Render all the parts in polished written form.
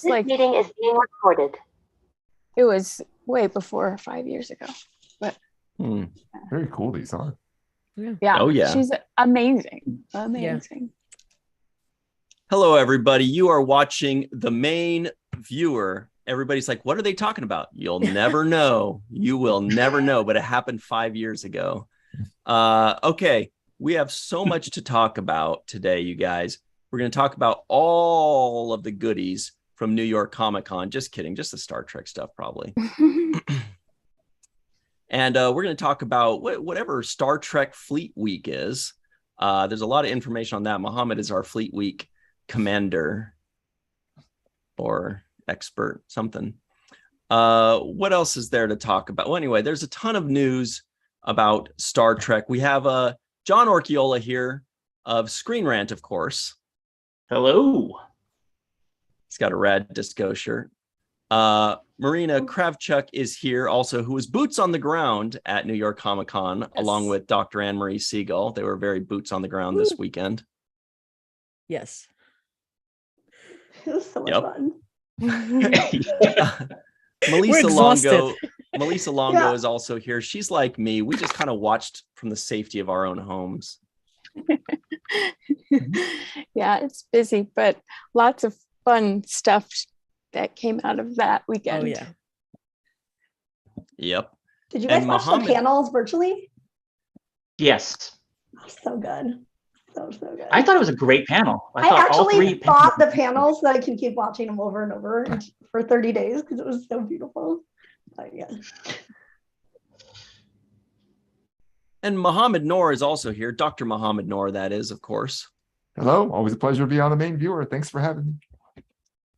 This like meeting is being recorded. it was way before 5 years ago. But very cool these are. yeah, Oh, yeah. she's amazing. Amazing. Hello, everybody. You are watching The Main Viewer. Everybody's like, what are they talking about? You'll never know. You will never know, but it happened 5 years ago. Okay, we have so much to talk about today, you guys. We're going to talk about all of the goodies from New York Comic Con. Just kidding, just the Star Trek stuff, probably. And we're going to talk about whatever Star Trek Fleet Week is. There's a lot of information on that. Muhammad is our Fleet Week commander or expert, something. What else is there to talk about? Well, anyway, there's a ton of news about Star Trek. We have John Orchiola here of Screen Rant, of course. Hello. He's got a rad disco shirt. Marina Kravchuk is here also, who was boots on the ground at New York Comic Con, along with Dr. Anne-Marie Siegel. They were very boots on the ground this weekend. Yes. It was so much fun. Melissa Longo is also here. She's like me. We just kind of watched from the safety of our own homes. Yeah, it's busy, but lots of fun stuff that came out of that weekend. Oh, yeah. Yep. Did you guys watch the panels virtually? Yes. So good. So good. I thought it was a great panel. I actually bought the panels so that I can keep watching them over and over for 30 days because it was so beautiful. But yeah. And Mohammed Noor is also here. Dr. Mohammed Noor, that is, of course. Hello. Always a pleasure to be on The Main Viewer. Thanks for having me.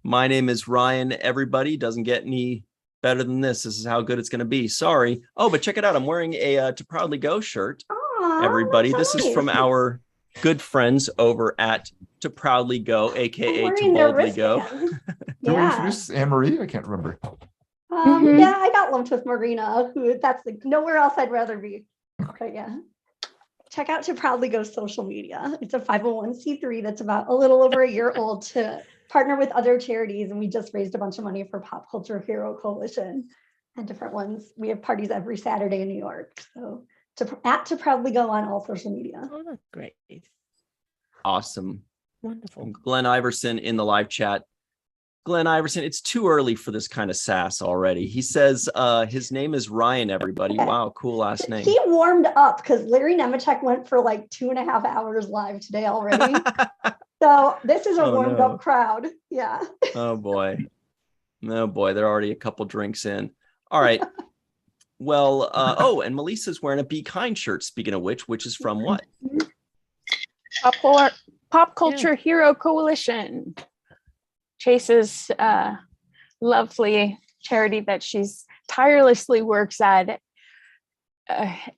My name is Ryan. Everybody, doesn't get any better than this. This is how good it's going to be. Sorry. Oh, but check it out. I'm wearing a To Proudly Go shirt. Aww, everybody, that's this nice. is from our good friends over at To Proudly Go, aka To wearing their Boldly Go. wristband. Did we Yeah. introduce Anne-Marie? I can't remember. Yeah, I got lumped with Marina. That's nowhere else I'd rather be. But yeah. Check out To Proudly Go social media. It's a 501c3 that's about a little over a year old to partner with other charities. And we just raised a bunch of money for Pop Culture Hero Coalition and different ones. We have parties every Saturday in New York. So to Proudly Go on all social media. Oh, that's great. Awesome. Wonderful. Glenn Iverson in the live chat. Glenn Iverson, it's too early for this kind of sass already. He says his name is Ryan, everybody. Wow, cool last name. He warmed up because Larry Nemechek went for like 2.5 hours live today already. So this is a warmed up crowd. Yeah. Oh boy. They're already a couple drinks in. All right. Well, and Melissa's wearing a Be Kind shirt, speaking of which is from what? Pop Culture Hero Coalition. Chase's lovely charity that she's tirelessly works at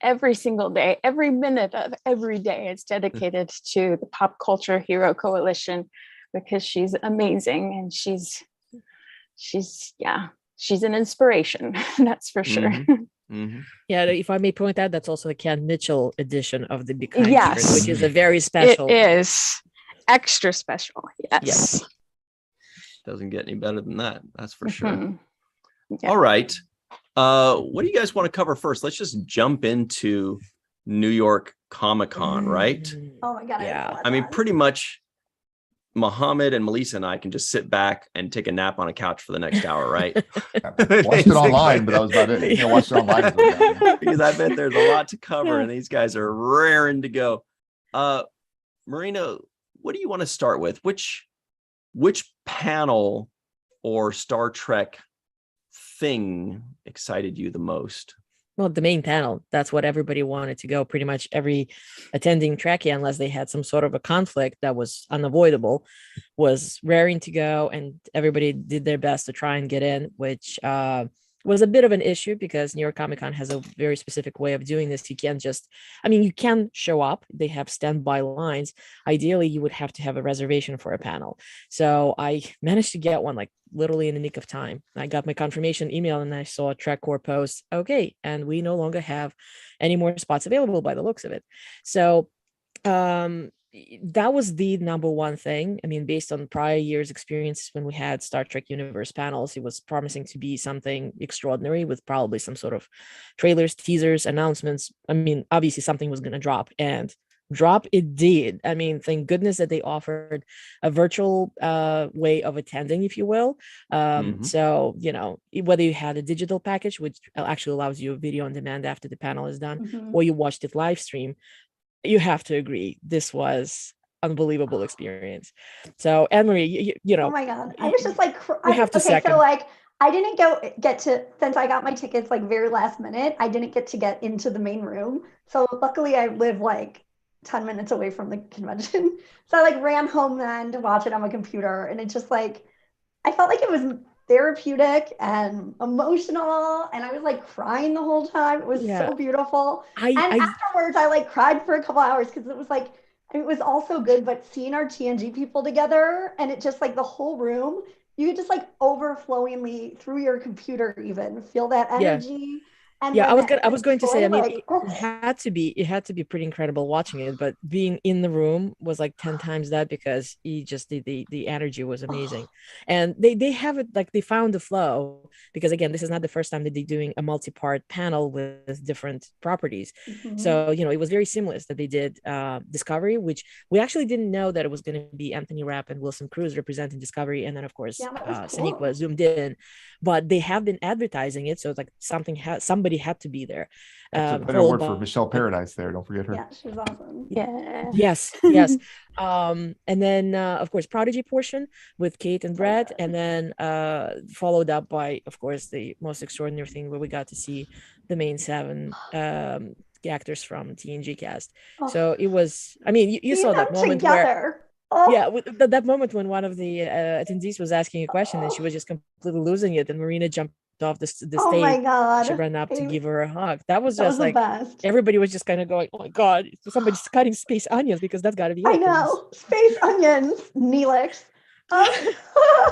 every single day, every minute of every day. It's dedicated to the Pop Culture Hero Coalition because she's amazing and she's an inspiration. That's for sure. Mm-hmm. Yeah, if I may point out, that's also the Ken Mitchell edition of the Be Kind Yes. shirt, which is a very special. It is extra special. Yes. Doesn't get any better than that. That's for sure. Mm-hmm. Yeah. All right. What do you guys want to cover first? Let's just jump into New York Comic Con, right? Oh my God. Yeah. I mean, pretty much Muhammad and Melissa and I can just sit back and take a nap on a couch for the next hour, right? Watched it online, but that was about it. You know, watched it online. Because I bet there's a lot to cover and these guys are raring to go. Marina, what do you want to start with? Which panel or Star Trek thing excited you the most? Well, the main panel, that's what everybody wanted to go. Pretty much every attending Trekkie, unless they had some sort of a conflict that was unavoidable, was raring to go. And everybody did their best to try and get in, which was a bit of an issue because New York Comic Con has a very specific way of doing this. You can't just, you can show up. They have standby lines. Ideally, you would have to have a reservation for a panel. So I managed to get one like literally in the nick of time. I got my confirmation email and I saw a TrekCore post. Okay. And we no longer have any more spots available by the looks of it. So that was the number one thing. I mean, based on prior years' experiences when we had Star Trek Universe panels, it was promising to be something extraordinary with probably some sort of trailers, teasers, announcements. I mean, obviously something was going to drop, and drop it did. I mean, thank goodness that they offered a virtual way of attending, if you will. So, whether you had a digital package, which actually allows you a video on demand after the panel is done, Mhm. or you watched it live stream, you have to agree this was unbelievable experience. So Anne-Marie, Oh my God. I was just like, you have to okay, second. so like, I didn't get to, since I got my tickets like very last minute, I didn't get to get into the main room. So luckily I live like 10 minutes away from the convention. So I like ran home then to watch it on my computer. And it just like, I felt like it was therapeutic and emotional. And I was like crying the whole time. It was Yeah. so beautiful. I And afterwards I like cried for a couple hours because it was like, it was all so good, but seeing our TNG people together and it just like the whole room, you could just like overflowingly through your computer even feel that Yeah. energy. And Yeah, then I was going to say, I mean, like, it had to be pretty incredible watching it, but being in the room was like 10 times that, because the energy was amazing. And they have it, like they found the flow, because again, this is not the first time that they're doing a multi-part panel with different properties. So, it was very seamless that they did Discovery, which we actually didn't know that it was going to be Anthony Rapp and Wilson Cruz representing Discovery. And then of course, Sonequa zoomed in, but they have been advertising it. So it's like somebody had to be there. Put a word for Michelle Paradise there. Don't forget her. yeah, she was awesome. Yeah. Yes. And then of course Prodigy portion with Kate and Brett, and then followed up by, of course, the most extraordinary thing where we got to see the main 7 actors from TNG cast. So it was, I mean, you saw that moment together. that moment when one of the attendees was asking a question and she was just completely losing it, and Marina jumped off the stage. Oh my God. She ran up to give her a hug. That was the like best. Everybody was just kind of going, oh my God, somebody's cutting space onions, because that's got to be it. I know. Space onions, Neelix.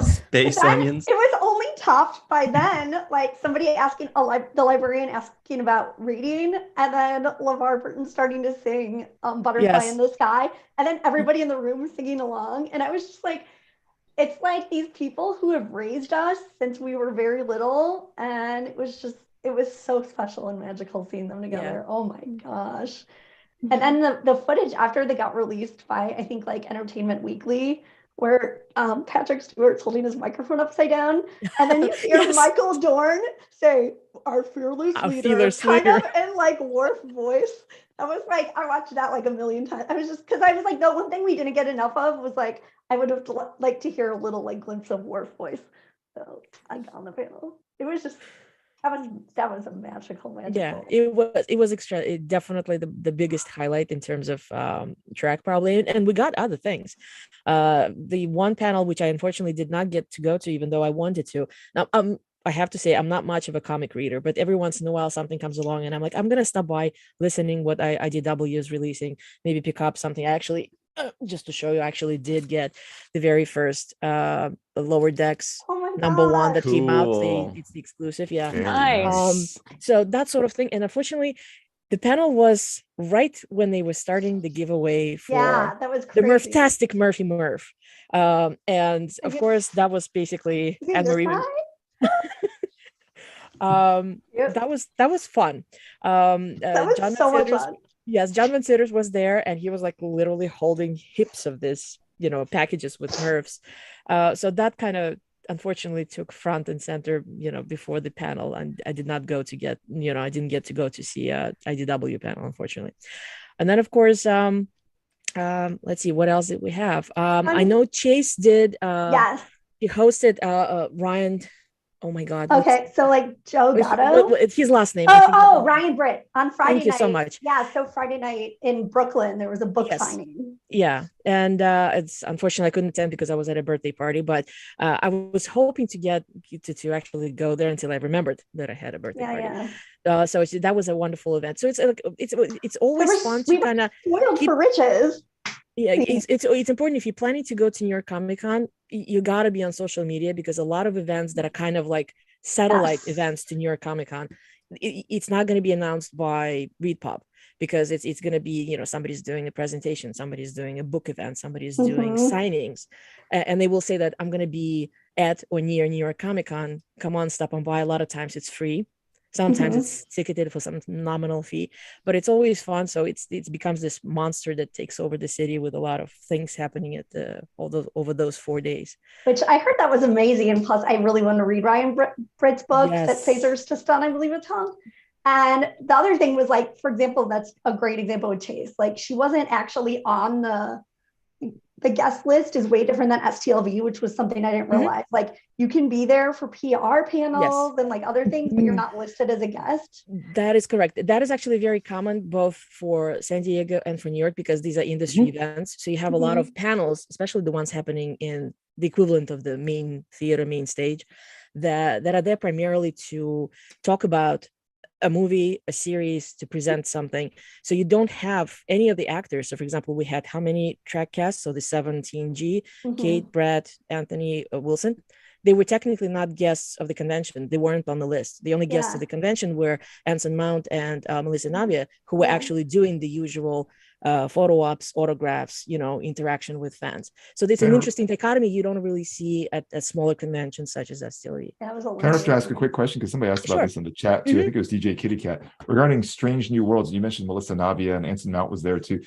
Space onions. It was only topped by then, like somebody asking the librarian asking about reading, and then LeVar Burton starting to sing Butterfly in the Sky, and then everybody in the room singing along. And I was just like, it's like these people who have raised us since we were very little, and it was so special and magical seeing them together. Oh my gosh. And then the footage after they got released by, I think, like Entertainment Weekly, where Patrick Stewart's holding his microphone upside down, and then you hear Michael Dorn say, "Our fearless leader," kind of in like Worf voice. I was like, I watched that like a million times. I was just, because I was like, the one thing we didn't get enough of was like, I would have liked to hear a little like glimpse of Worf voice. So I got on the panel. It was just, that was a magical. Yeah, it was definitely the biggest highlight in terms of track, probably. And we got other things. The one panel which I unfortunately did not get to go to, even though I wanted to. Now I have to say, I'm not much of a comic reader, but every once in a while something comes along and I'm like, I'm gonna stop by listening what IDW is releasing, maybe pick up something. I actually, just to show you, I actually did get the very first Lower Decks #1 that came out. It's the exclusive. Yeah. Nice. So that sort of thing. And unfortunately, the panel was right when they were starting the giveaway for that was crazy. The Murph-tastic Murphy Murph. And of course, that was basically Anne-Marie. That was fun. That was John so much fun. Yes, John Van Sitters was there, and he was like literally holding heaps of this, packages with Murphs. So that kind of unfortunately took front and center, before the panel, and I did not go to get, I didn't get to go to see IDW panel, unfortunately. And then of course, let's see, what else did we have? I know Chase did. Yes. He hosted Ryan. Oh my God. Okay, so like Joe Gatto. It's his last name. Ryan Britt on Friday night. Thank you so much. Yeah, so Friday night in Brooklyn, there was a book signing. Yeah, and it's unfortunately I couldn't attend because I was at a birthday party, but I was hoping to get to actually go there until I remembered that I had a birthday party. Yeah. So that was a wonderful event. So it's always fun to kind of spoiled for riches. Yeah, it's important if you're planning to go to New York Comic Con, you got to be on social media, because a lot of events that are kind of like satellite events to New York Comic Con, it's not going to be announced by ReadPub, because it's going to be, you know, somebody's doing a presentation, somebody's doing a book event, somebody's doing signings, and they will say that I'm going to be at or near New York Comic Con. Come on, stop on by. A lot of times it's free. Sometimes it's ticketed for some nominal fee, but it's always fun. So it becomes this monster that takes over the city with a lot of things happening at over those 4 days. Which I heard that was amazing. And plus, I really want to read Ryan Britt's book that Phasers to Stun, I believe it's on. And the other thing was, like, for example, that's a great example with Chase. Like, she wasn't actually on the guest list is way different than STLV, which was something I didn't realize. Like, you can be there for PR panels and like other things, but you're not listed as a guest. That is correct. That is actually very common both for San Diego and for New York, because these are industry events. So you have a lot of panels, especially the ones happening in the equivalent of the main theater, main stage, that are there primarily to talk about a movie, a series, to present something. So you don't have any of the actors. So for example, we had how many track casts? So the 17G, Kate, Brett, Anthony, Wilson. They were technically not guests of the convention. They weren't on the list. The only guests of the convention were Anson Mount and Melissa Navia, who were actually doing the usual photo ops, autographs, you know, interaction with fans. So it's an interesting dichotomy you don't really see at smaller conventions such as STLE. That was a Can I just ask a quick question? Because somebody asked about this in the chat too. I think it was DJ Kitty Cat regarding Strange New Worlds. You mentioned Melissa Navia and Anson Mount was there too.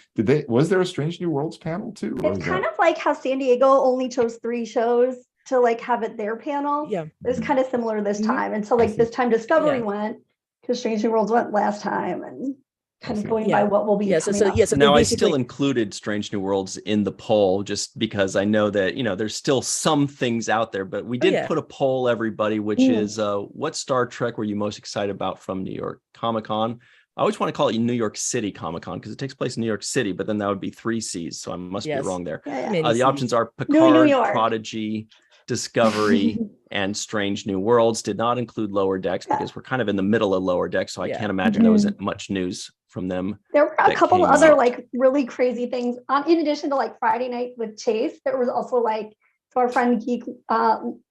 Was there a Strange New Worlds panel too? It's kind of like how San Diego only chose 3 shows to like have it their panel. Yeah, it's kind of similar this time. And so like this time Discovery went, because Strange New Worlds went last time, and kind of going by what will be so now I still included Strange New Worlds in the poll just because I know that, you know, there's still some things out there, but we did put a poll, everybody, which is what Star Trek were you most excited about from New York Comic Con? I always want to call it New York City Comic Con because it takes place in New York City, but then that would be 3 C's, so I must be wrong there. The options are Picard, Prodigy, Discovery, and Strange New Worlds. Did not include Lower Decks because we're kind of in the middle of Lower Decks, so I can't imagine there wasn't much news from them. There were a couple other like really crazy things in addition to like Friday night with Chase. There was also like, so our friend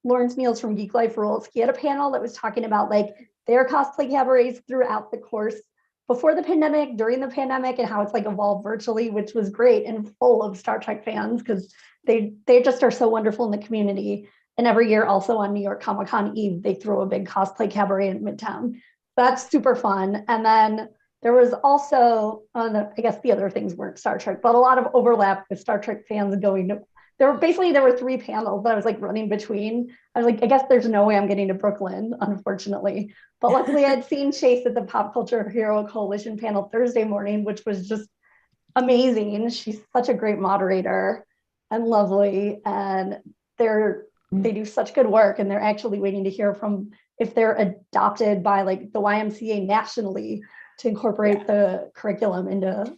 Lawrence Niels from Geek Life Rules, he had a panel that was talking about like their cosplay cabarets throughout the course before the pandemic, during the pandemic, and how it's like evolved virtually, which was great and full of Star Trek fans because they just are so wonderful in the community. And every year also on New York Comic Con Eve, they throw a big cosplay cabaret in Midtown. That's super fun. And then there was also, I guess the other things weren't Star Trek, but a lot of overlap with Star Trek fans going to, there were 3 panels that I was like running between. I was like, I guess there's no way I'm getting to Brooklyn, unfortunately. But luckily I had seen Chase at the Pop Culture Hero Coalition panel Thursday morning, which was just amazing. She's such a great moderator and lovely. And they do such good work, and they're actually waiting to hear from if they're adopted by like the YMCA nationally to incorporate the curriculum into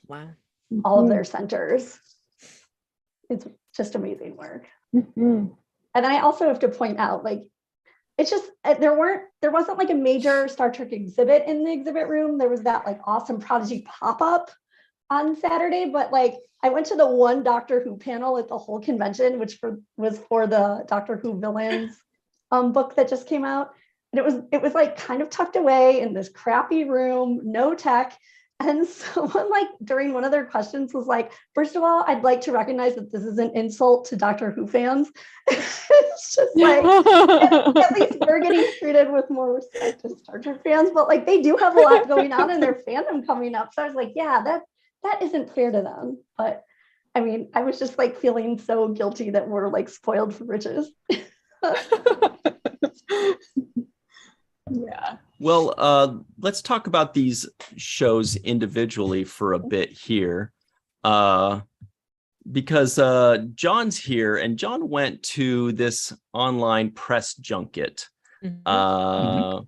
all of their centers. It's just amazing work. And then I also have to point out, like, it's just there wasn't like a major Star Trek exhibit in the exhibit room. There was that like awesome Prodigy pop-up on Saturday, but like I went to the one Doctor Who panel at the whole convention, which was for the Doctor Who villains book that just came out. And it was like kind of tucked away in this crappy room, no tech. And someone like during one of their questions was like, first of all, I'd like to recognize that this is an insult to Doctor Who fans. It's just like, at least we're getting treated with more respect as Star Trek fans, but like they do have a lot going on in their fandom coming up. So I was like, yeah, that isn't fair to them. But I mean, I was just like feeling so guilty that we're like spoiled for riches. Yeah. Well, let's talk about these shows individually for a bit here. Because John's here, and John went to this online press junket. Now,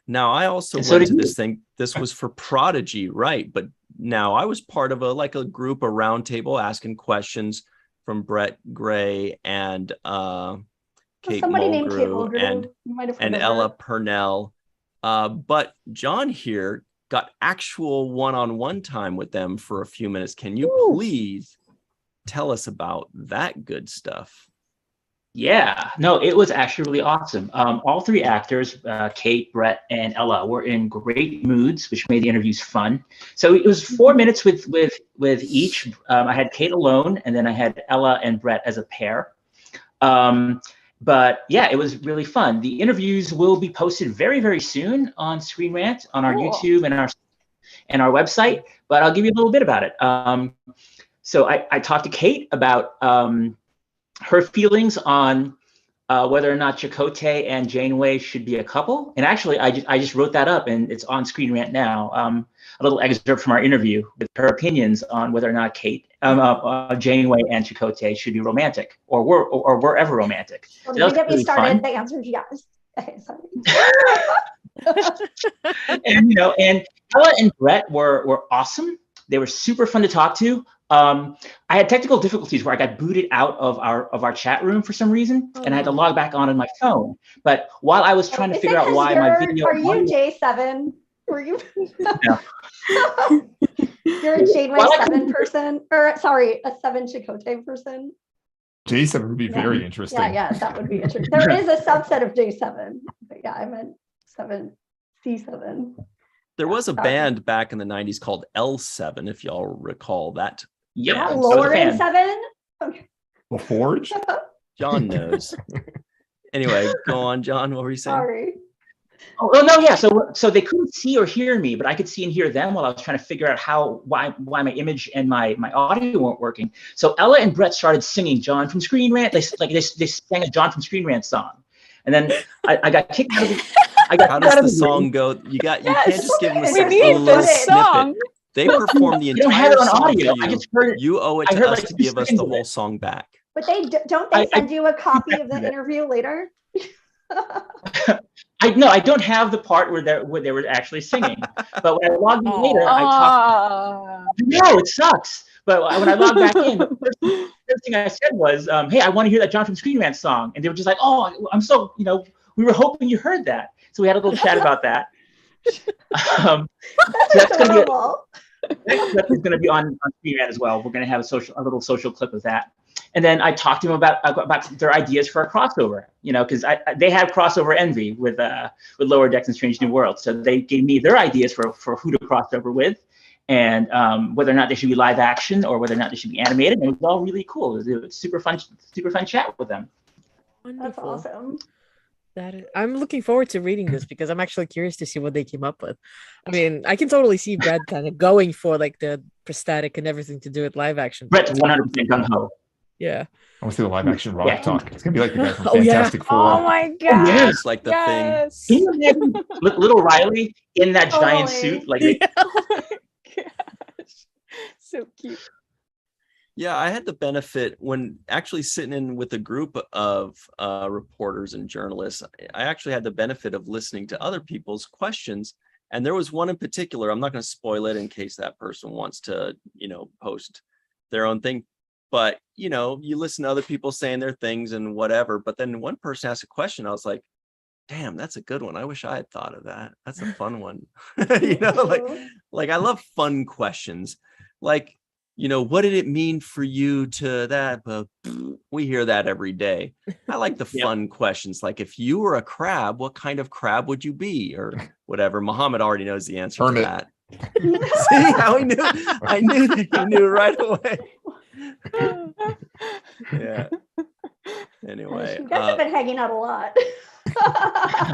I also went to this thing. This was for Prodigy, right? But now I was part of a group, a round table asking questions from Brett Gray and Kate Mulgrew and Ella Purnell. But John here got actual one-on-one time with them for a few minutes. Can you please tell us about that good stuff? Yeah, no, it was actually really awesome. All three actors, Kate, Brett, and Ella, were in great moods, which made the interviews fun. So it was 4 minutes with each. I had Kate alone, and then I had Ella and Brett as a pair. But yeah, it was really fun. The interviews will be posted very, very soon on Screen Rant, on our YouTube and our website. But I'll give you a little bit about it. So I talked to Kate about her feelings on whether or not Chakotay and Janeway should be a couple. And actually, I just wrote that up, and it's on Screen Rant now. A little excerpt from our interview with her opinions on whether or not Janeway and Chakotay should be romantic, or were ever romantic. Well, So to get me really started, fun. the answer is yes. Okay, sorry. And and Ella and Brett were awesome. They were super fun to talk to. I had technical difficulties where I got booted out of our chat room for some reason, and I had to log back on my phone. But while I was trying to figure out why my video, are you J7? Were you? No. You're a Janeway 7 person, or sorry, a 7 Chakotay person. J7 would be very interesting. Yeah, that would be interesting. There is a subset of J7, but yeah, I meant 7 C7. There was a band back in the 90s called L7, if y'all recall that. Yeah, band. Lower than 7. Okay. The Forge? John knows. Anyway, go on, John. What were you saying? Sorry. Oh no, yeah. So they couldn't see or hear me, but I could see and hear them while I was trying to figure out why my image and my audio weren't working. So Ella and Brett started singing John from Screen Rant. They sang a John from Screen Rant song, and then I got kicked out of the. How does the song go? You can't just give them a little snippet. They performed the entire song for you. You owe it to us to give us the whole song back. But don't they send you a copy of the interview later? I don't have the part where they were actually singing. But when I logged in later, I talked. No, it sucks. But when I logged back in, the first thing I said was, "Hey, I want to hear that John from Screen Rant song," and they were just like, "Oh, I'm so we were hoping you heard that." So we had a little chat about that. So that's going to be on Screen Rant as well. We're going to have a little social clip of that. And then I talked to them about their ideas for a crossover, because they have crossover envy with Lower Decks and Strange New Worlds. So they gave me their ideas for who to cross over with, and whether or not they should be live action or whether or not they should be animated. And it was all really cool. It was super fun chat with them. Wonderful. That's awesome. I'm looking forward to reading this because I'm actually curious to see what they came up with. I mean, I can totally see Brett kind of going for like the prosthetic and everything to do with live action. Brett's 100% gung ho. Yeah. I want to see the live action Rock talk. It's gonna be like the guy from Oh, yeah. Fantastic Four. Oh my god! Yes, like the thing. Can you imagine little Riley in that giant Totally. suit? Like, Oh my gosh, so cute. Yeah, I had the benefit when actually sitting in with a group of reporters and journalists. I actually had the benefit of listening to other people's questions. And there was one in particular, I'm not going to spoil it in case that person wants to, post their own thing. But, you listen to other people saying their things and whatever. But then one person asked a question. I was like, damn, that's a good one. I wish I had thought of that. That's a fun one. like I love fun questions. Like, what did it mean for you to that? But we hear that every day. I like the fun questions. Like, if you were a crab, what kind of crab would you be? Or whatever. Muhammad already knows the answer to that. See how he knew? I knew that he knew right away. Yeah. Anyway. You guys have been hanging out a lot.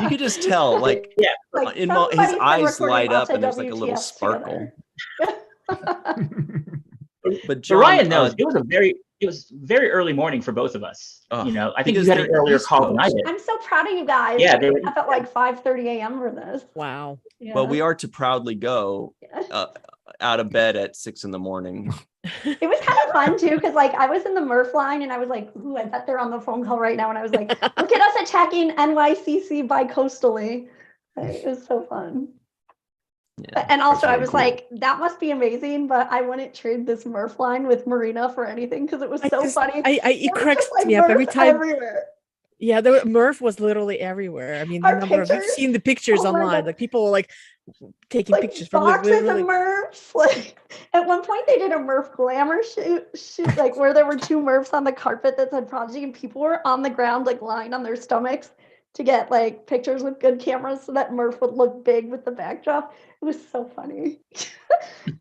You could just tell, like his eyes light up and there's like a little sparkle. But John, Ryan knows it was very early morning for both of us. I think you had an earlier call than I did. I'm so proud of you guys. Yeah, they were up at like 5:30 a.m. for this. Wow. Yeah. But we are to proudly go out of bed at 6 a.m. It was kind of fun too, because like I was in the Murph line and I was like, ooh, I bet they're on the phone call right now. And I was like, look at us attacking NYCC bi-coastally. It was so fun. Yeah, and also really I was cool. like, that must be amazing, but I wouldn't trade this Murph line with Marina for anything because it was so funny. It cracks Just, like, me up every Murph time. everywhere. Yeah, Murph was literally everywhere. I mean, Our the number of, you've pictures? seen the pictures Oh my online. God. Like people were like taking like pictures from boxes literally. of Murphs. Like at one point they did a Murph glamour shoot like where there were two Murphs on the carpet that said Prodigy, and people were on the ground like lying on their stomachs to get like pictures with good cameras so that Murph would look big with the backdrop. It was so funny.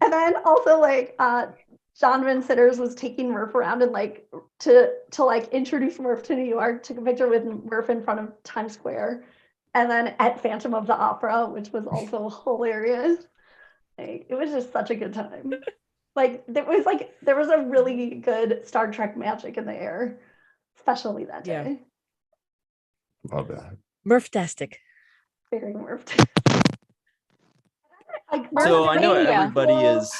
And then also like John Van Sitters was taking Murph around and like to like introduce Murph to New York, took a picture with Murph in front of Times Square. And then at Phantom of the Opera, which was also hilarious. Like, it was just such a good time. Like there was a really good Star Trek magic in the air, especially that day. Love that. Murph-tastic. Very Murph. Like, So I know Murphmania. everybody cool. is.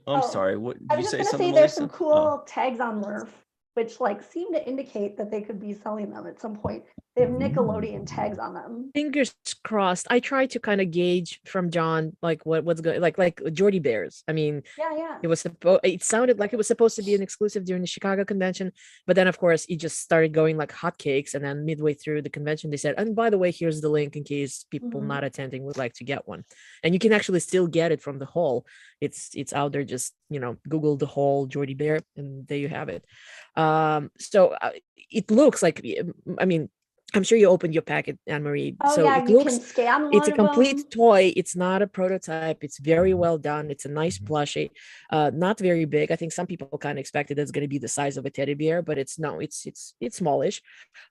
Oh, I'm Oh, sorry. What I did you was just say? gonna Something, say there's some Melissa? cool tags on Murph, which like seem to indicate that they could be selling them at some point. They have Nickelodeon tags on them. Fingers crossed. I try to kind of gauge from John like what's going like Jordy Bears. I mean, Yeah. it sounded like it was supposed to be an exclusive during the Chicago convention, but then of course it just started going like hotcakes, and then midway through the convention they said, and by the way, here's the link in case people Mhm. not attending would like to get one. And you can actually still get it from the hall. It's out there. Just Google the hall Jordy Bear and there you have it. So it looks like, I mean, I'm sure you opened your packet, Anne-Marie. Oh So yeah, it you looks, can scan it's one a of complete them. toy. It's not a prototype. It's very well done. It's a nice plushie, not very big. I think some people kind of expected it's going to be the size of a teddy bear, but it's smallish.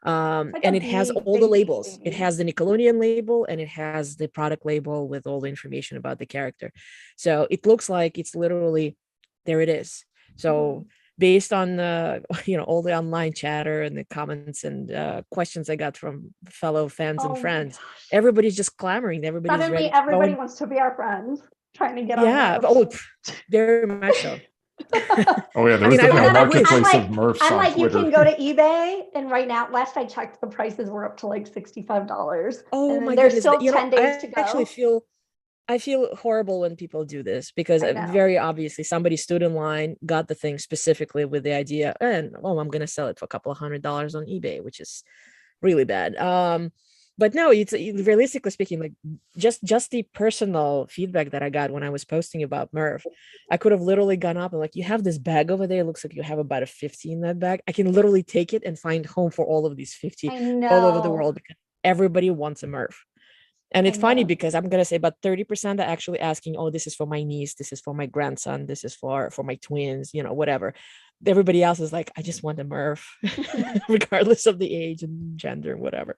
Like And a it has big all the baby labels. It baby. has the Nickelodeon label and it has the product label with all the information about the character. So it looks like it's literally, there it is. So based on all the online chatter and the comments and questions I got from fellow fans and Oh my friends, gosh. everybody's just clamoring. Everybody's Suddenly ready to go. everybody wants to be our friends, trying to get Yeah. on Oh, very much so. Oh yeah, there I was mean, definitely a I'm marketplace like, of Murphs I'm on like, you Twitter. can go to eBay, and right now, last I checked, the prices were up to like $65. Oh and my there's goodness. still 10 days to I actually go. I feel horrible when people do this because I know. very obviously somebody stood in line, got the thing specifically with the idea, and I'm going to sell it for a couple of $100s on eBay, which is really bad. But no, it's realistically speaking, like just the personal feedback that I got when I was posting about Murph, I could have literally gone up and like, you have this bag over there. It looks like you have about a 50 in that bag. I can literally take it and find home for all of these 50 I know. all over the world because everybody wants a Murph. And it's I funny know. because I'm gonna say about 30% are actually asking, oh, this is for my niece, this is for my grandson, this is for my twins, whatever. Everybody else is like, I just want a Murph, regardless of the age and gender, whatever.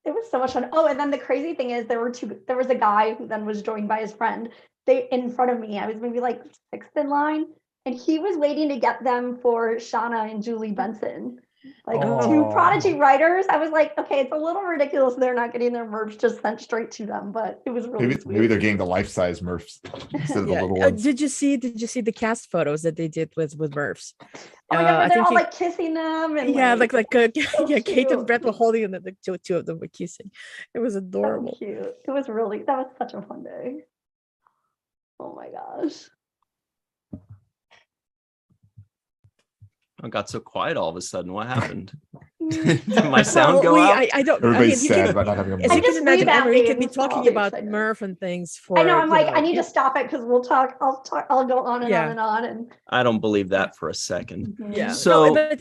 It was so much fun. Oh, and then the crazy thing is there was a guy who then was joined by his friend. They in front of me. I was maybe like sixth in line, and he was waiting to get them for Shauna and Julie Benson. Like two Prodigy writers. I was like, okay, it's a little ridiculous they're not getting their Murphs just sent straight to them, but it was really sweet. Maybe they're getting the life-size Murphs instead of the little ones. Did you see the cast photos that they did with Murphs? Oh my god, I they're think all like kissing them and Kate cute. and Brett were holding them, the two of them were kissing. It was adorable. So cute. It was really, that was such a fun day. Oh my gosh. I got so quiet all of a sudden. What happened? Did my sound go out? I don't. Everybody's you sad can, about not having a as Murph. you can imagine, Emma, you can be revamping talking all about these Murph and things for. I know. I'm like, I need to stop it because we'll talk. I'll go on and on and on. And I don't believe that for a second. Yeah. So, no,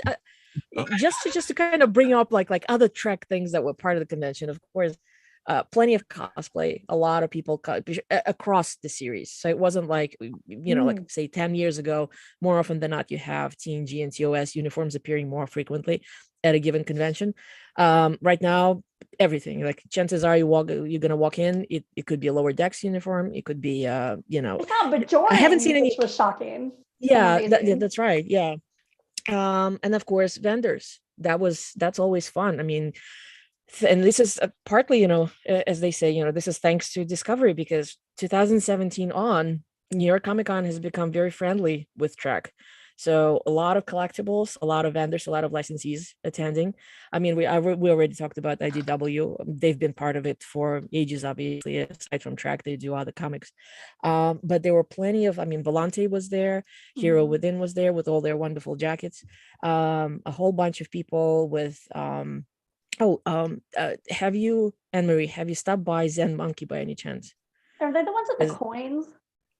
but, just to kind of bring up like other Trek things that were part of the convention, of course. Plenty of cosplay, a lot of people across the series. So it wasn't like, like say 10 years ago, more often than not, you have TNG and TOS uniforms appearing more frequently at a given convention. Right now, everything, like chances are you're going to walk in, it could be a lower decks uniform. It could be, it's not Bajoran, I haven't seen any, which was shocking. Yeah, that's right. Yeah. And of course, vendors. That's always fun. I mean, and this is partly, as they say, this is thanks to Discovery, because 2017 on, New York Comic Con has become very friendly with Trek. So a lot of collectibles, a lot of vendors, a lot of licensees attending. I mean, we already talked about IDW. They've been part of it for ages, obviously. Aside from Trek, they do other comics. But there were plenty of, Volante was there, Hero Within was there with all their wonderful jackets. A whole bunch of people with... have you, Anne-Marie, have you stopped by Zen Monkey by any chance? Are they the ones with the Is- coins?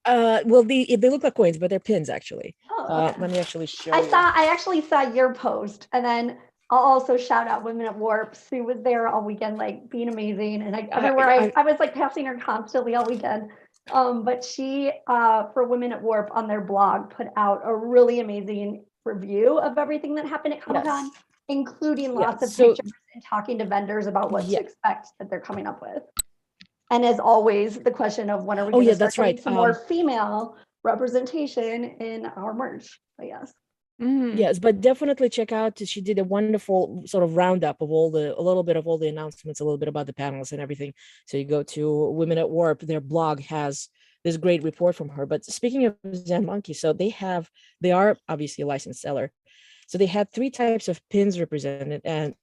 Well, they look like coins, but they're pins actually. Oh, okay. Let me actually show I you. actually saw your post, and then I'll also shout out Women at Warps, who was there all weekend, like being amazing. And I was like passing her constantly all weekend. But she, for Women at Warp on their blog, put out a really amazing review of everything that happened at Comic-Con, Yes. including Yeah, lots of so- pictures and talking to vendors about what Yeah. to expect that they're coming up with. And as always, the question of when are we Oh, going to yeah, start that's getting right. some more female representation in our merch, I guess. Yes, but definitely check out. She did a wonderful sort of roundup of a little bit of all the announcements, a little bit about the panels and everything. So you go to Women at Warp, their blog has this great report from her. But speaking of Zen Monkey, so they are obviously a licensed seller. So they had 3 types of pins represented, and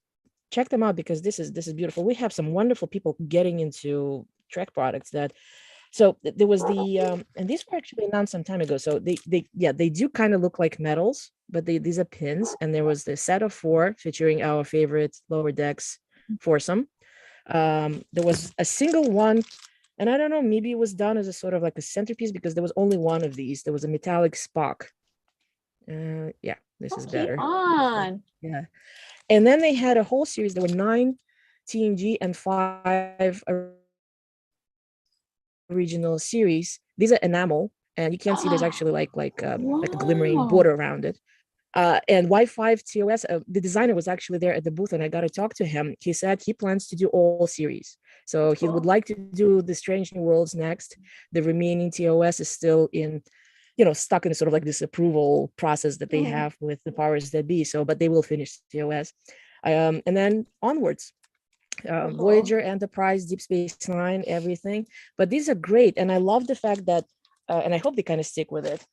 check them out because this is beautiful. We have some wonderful people getting into Trek products that. So there was the and these were actually announced some time ago. So they do kind of look like medals, but these are pins. And there was the set of 4 featuring our favorite Lower Decks foursome. There was a single one, and I don't know, maybe it was done as a sort of like a centerpiece because there was only one of these. There was a metallic Spock. Yeah, this is better. On. Yeah, and then they had a whole series. There were 9 TNG and 5 original series. These are enamel, and you can see there's actually like a glimmering Wow. border around it. And Y5 TOS, the designer was actually there at the booth, and I got to talk to him. He said he plans to do all series. So he would like to do the Strange New Worlds next. The remaining TOS is still in, stuck in sort of like this approval process that they have with the powers that be. So, but they will finish TOS. And then onwards. Voyager, Enterprise, Deep Space Nine, everything. But these are great, and I love the fact that, and I hope they kind of stick with it,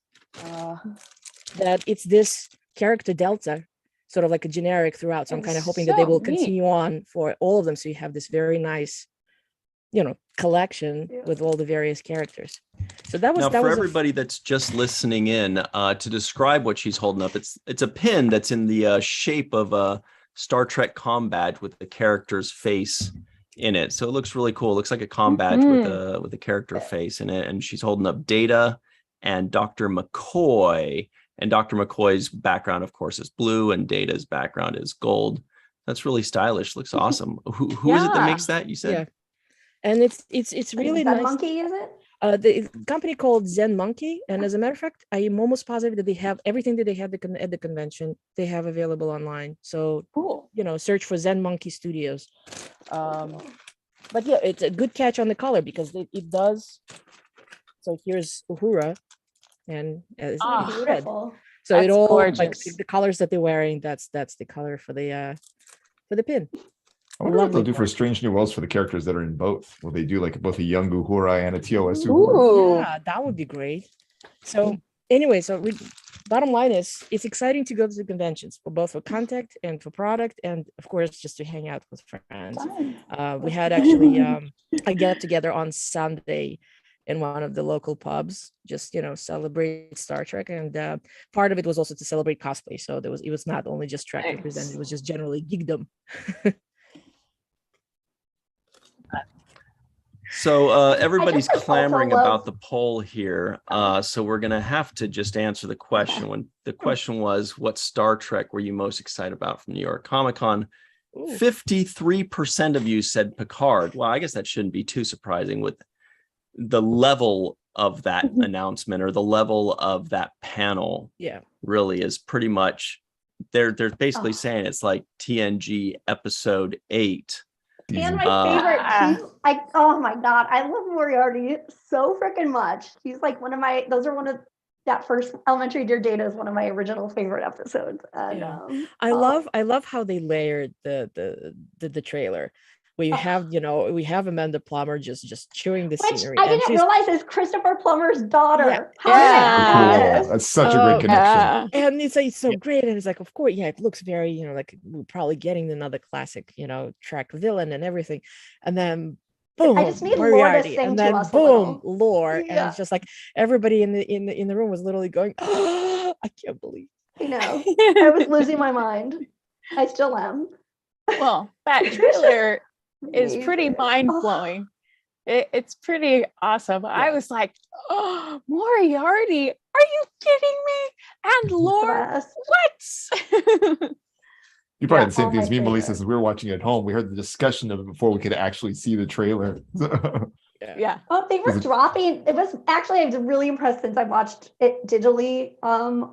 that it's this character delta, sort of like a generic throughout. So I'm kind of hoping that they will continue on for all of them. So you have this very nice, collection with all the various characters. So that was now that for was everybody that's just listening in, to describe what she's holding up. It's a pin that's in the shape of a Star Trek comm badge with the character's face in it. So it looks really cool. It looks like a comm badge with a character face in it. And she's holding up Data and Dr. McCoy. And Dr. McCoy's background, of course, is blue, and Data's background is gold. That's really stylish. Looks awesome. Who is it that makes that? You said? Yeah. And it's really nice. Monkey, is it? The company called Zen Monkey, and as a matter of fact, I am almost positive that they have everything that they had at the convention. They have available online. So Cool. search for Zen Monkey Studios. But yeah, it's a good catch on the color because it does. So here's Uhura, and it's red. So That's it all gorgeous. like the colors that they're wearing. That's the color for the pin. I wonder what they'll do for Strange New Worlds for the characters that are in both. Will they do like both a young Uhura and a TOS Uhura? Ooh. Yeah, that would be great. So anyway, bottom line is it's exciting to go to the conventions for both for contact and for product, and of course just to hang out with friends. We had actually a get together on Sunday in one of the local pubs, just celebrate Star Trek, and part of it was also to celebrate cosplay. So it was not only just Trek represented; it was just generally geekdom. So everybody's clamoring about the poll here. So we're going to have to just answer the question. When the question was, what Star Trek were you most excited about from New York Comic Con? 53% of you said Picard. Well, I guess that shouldn't be too surprising with the level of that announcement or the level of that panel. Yeah, really is pretty much, they're basically saying it's like TNG episode 8. And my favorite, oh my God, I love Moriarty so freaking much. He's like that first Elementary Dear Data is one of my original favorite episodes. And, I love how they layered the trailer where you have, we have Amanda Plummer just chewing the scenery. I didn't realize is Christopher Plummer's daughter. Yeah. Cool. That's such a great connection. And it's so great. And it's like, of course, it looks very, like we're probably getting another classic, Trek villain and everything. And then boom, I just need Moriarty, Lore to sing and then to us boom, Lore. Yeah. And it's just like everybody in the room was literally going, oh, I can't believe. I know. I was losing my mind. I still am. Well, that trailer is pretty mind blowing. It's pretty awesome. I was like, oh, Moriarty, are you kidding me? And Lore, Yes. what? You probably Yeah, had the same all thing as my me, Melissa, favorites. since we were watching it at home. We heard the discussion of it before we could actually see the trailer. Yeah. Oh, they were Is it- dropping. It was actually, I was really impressed since I watched it digitally,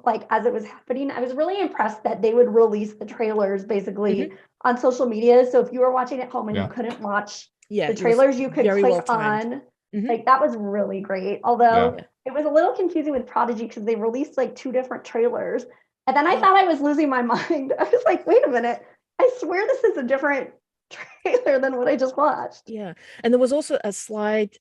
like as it was happening. I was really impressed that they would release the trailers basically on social media. So if you were watching at home and Yeah. you couldn't watch Yeah, the it was trailers, you could very well click timed. on. Mhm. Like that was really great. Although Yeah. it was a little confusing with Prodigy because they released like 2 different trailers. And then I thought I was losing my mind. I was like, wait a minute. I swear this is a different trailer than what I just watched. Yeah, and there was also a slight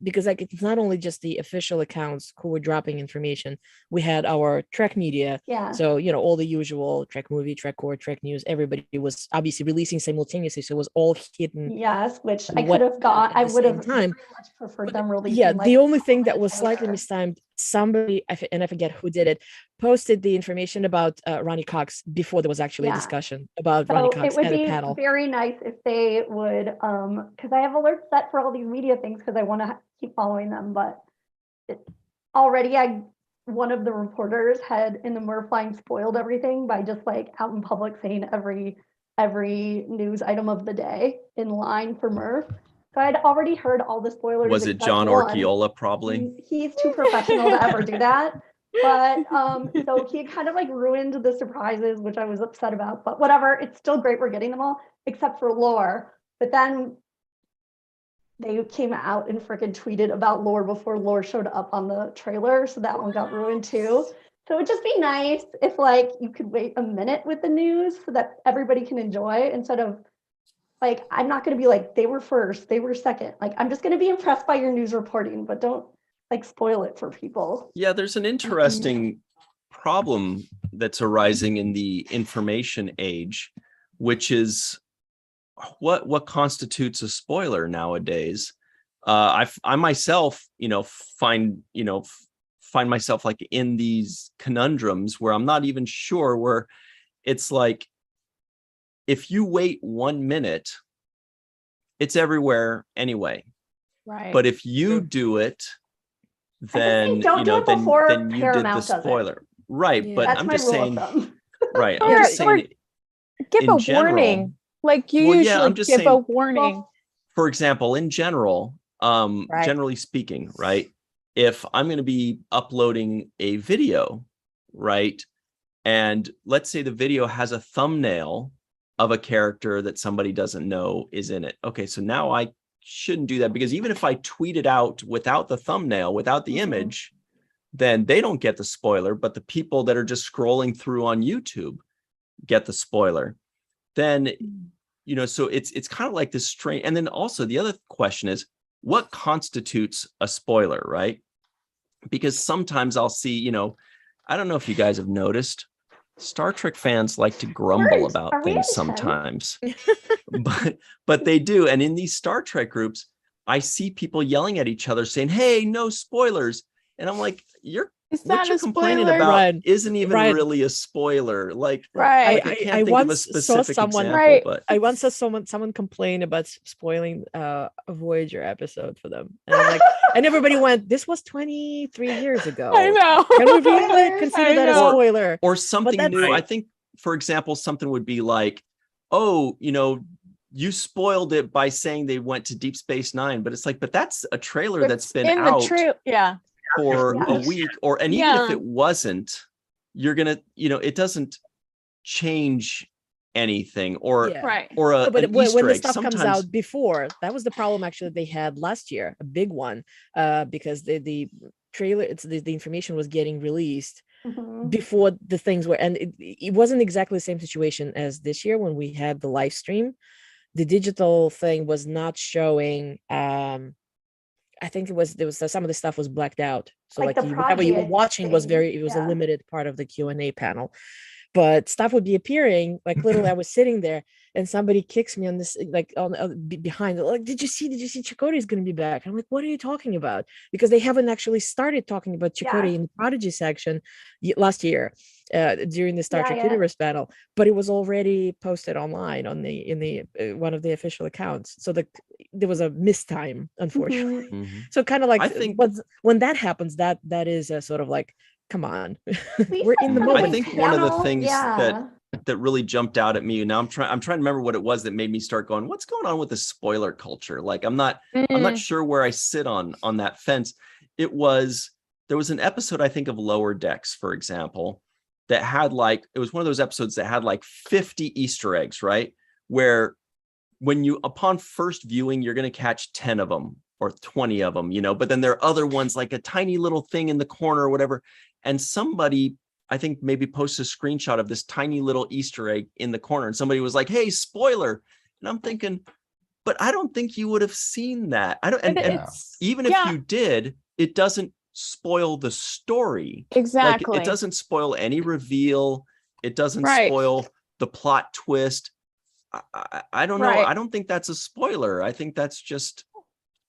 because like it's not only just the official accounts who were dropping information. We had our Trek media, Yeah. so all the usual Trek movie, Trek core, Trek news. Everybody was obviously releasing simultaneously, so it was all hidden. Yes, which I What could have got. at I the would same have time. very much preferred But them releasing. yeah, like, the only thing a that was slightly trailer. mistimed, somebody, and I forget who did it, posted the information about Ronnie Cox before there was actually a Yeah. discussion about So Ronnie it Cox would at a be panel. very nice if they would, because I have alerts set for all these media things because I want to keep following them. But already, one of the reporters had in the Murph line spoiled everything by just like out in public saying every news item of the day in line for Murph. So I'd already heard all the spoilers. Was it except John one. Orchiola? Probably. He's too professional to ever do that. But so he kind of like ruined the surprises, which I was upset about. But whatever, it's still great we're getting them all, except for Lore. But then they came out and freaking tweeted about Lore before Lore showed up on the trailer, so that one got ruined too. So it'd just be nice if like you could wait a minute with the news so that everybody can enjoy instead of like I'm not going to be like they were first, they were second. Like I'm just going to be impressed by your news reporting, but don't like spoil it for people. Yeah, there's an interesting problem that's arising in the information age, which is what constitutes a spoiler nowadays. I myself, find myself like in these conundrums where I'm not even sure, where it's like, if you wait 1 minute, it's everywhere anyway. Right. But if you do it, then don't do it before then you Paramount did the does it. spoiler. Right. Yeah. But That's I'm my just rule saying, of thumb. right. I'm Or- just saying, give in a general- warning. Like you Well, yeah, usually I'm just give a saying- warning. for example, in general, Right. generally speaking, right, if I'm going to be uploading a video, right, and let's say the video has a thumbnail of a character that somebody doesn't know is in it. Okay, so now I shouldn't do that, because even if I tweet it out without the thumbnail, without the image, then they don't get the spoiler, but the people that are just scrolling through on YouTube get the spoiler. Then, so it's kind of like this strange. And then also the other question is, what constitutes a spoiler, right? Because sometimes I'll see, I don't know if you guys have noticed, Star Trek fans like to grumble about Are we things intense? sometimes, but they do. And in these Star Trek groups, I see people yelling at each other saying, "Hey, no spoilers." And I'm like, Is what that you're a complaining spoiler? about Right. isn't even Right. really a spoiler. Like, Right. I can't I think of a once saw specific someone- example, Right. but I once saw someone complain about spoiling a Voyager episode for them, and I'm like, and everybody went, "This was 23 years ago. I know. Can we really Spoilers, consider I that a know. spoiler?" or something that's- new. I Right. think, for example, something would be like, "Oh, you spoiled it by saying they went to Deep Space Nine," but it's like, but that's a trailer that's It's been in out the trail. Yeah. for a Yes. week, and even if Yeah. it wasn't, you're gonna, it doesn't change anything, or Yeah. Right. or No, but an when Easter the egg. stuff comes Sometimes, out before, that was the problem actually they had last year, a big one, because the trailer, the information was getting released Mhm. before the things were, and it wasn't exactly the same situation as this year when we had the live stream. The digital thing was not showing. I think there was some of the stuff was blacked out, so Like like the whatever you were Prodigy watching was thing, it was a yeah. limited part of the Q&A panel, but stuff would be appearing, like literally I was sitting there and somebody kicks me on this, like behind, like, did you see Chakotay is going to be back? I'm like, what are you talking about? Because they haven't actually started talking about Chakotay Yeah. in the Prodigy section last year during the Star Yeah, Trek yeah. Universe panel, but it was already posted online on in the one of the official accounts. So there was a mistime, unfortunately. Mhm. So kind of like I think- when that happens, that is a sort of like, come on, We we're in the said moment. I think one of the panel, things yeah. that really jumped out at me. Now I'm trying to remember what it was that made me start going, what's going on with the spoiler culture? Like I'm not sure where I sit on that fence. There was an episode, I think, of Lower Decks, for example, that had like, it was one of those episodes that had like 50 Easter eggs, right? Where when you, upon first viewing, you're going to catch 10 of them or 20 of them, you know, but then there are other ones like a tiny little thing in the corner or whatever. And somebody, I think, maybe posted a screenshot of this tiny little Easter egg in the corner. And somebody was like, hey, spoiler. And I'm thinking, but I don't think you would have seen that. I don't, and even if you did, it doesn't spoil the story. Exactly. Like, it doesn't spoil any reveal. It doesn't spoil the plot twist. I don't know. I don't think that's a spoiler. I think that's just,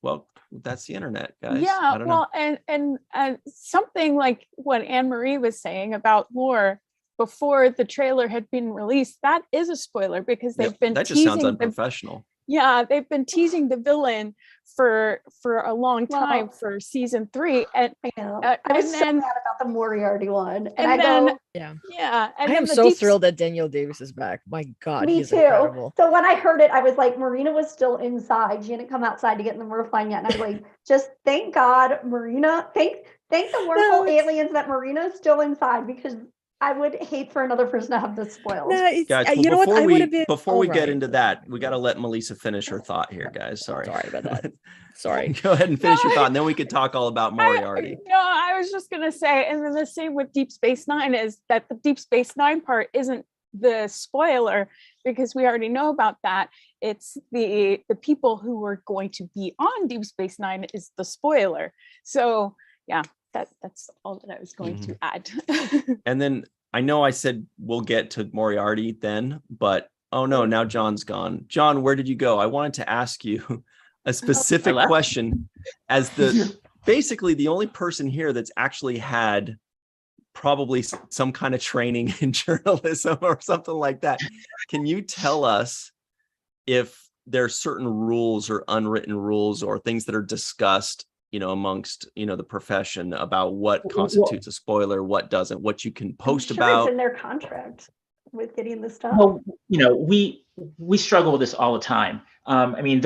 well, that's the internet, guys. Yeah, I don't know. and something like what Anne-Marie was saying about lore before the trailer had been released, that is a spoiler because they've been that just sounds teasing unprofessional. they've been teasing the villain for a long time for season 3, and I know. I was so mad about the Moriarty one, and I then, go, and I then am the so deep- thrilled that Daniel Davis is back. My God, me he's too. incredible. So when I heard it, I was like, Marina was still inside. She hadn't come outside to get in the Murph-line yet, and I was like, just thank God, Marina. Thank the wonderful aliens that Marina is still inside, because I would hate for another person to have this spoiled. No, it's, Guys, well, you know what? I would have been before we get alright. into that, we got to let Melissa finish her thought here, guys. Sorry about that. Sorry. Go ahead and finish your thought, and then we could talk all about Moriarty. I was just gonna say, and then the same with Deep Space Nine is that the Deep Space Nine part isn't the spoiler because we already know about that. It's the people who were going to be on Deep Space Nine is the spoiler. So yeah, that's all that I was going to add. And then I know I said we'll get to Moriarty then, but oh no, now John's gone. John, where did you go? I wanted to ask you a specific question as basically the only person here that's actually had probably some kind of training in journalism or something like that. Can you tell us if there are certain rules or unwritten rules or things that are discussed, you know, amongst, you know, the profession about what constitutes a spoiler, what doesn't, what you can post about? It's in their contract with getting the stuff. Well, you know, we struggle with this all the time. I mean,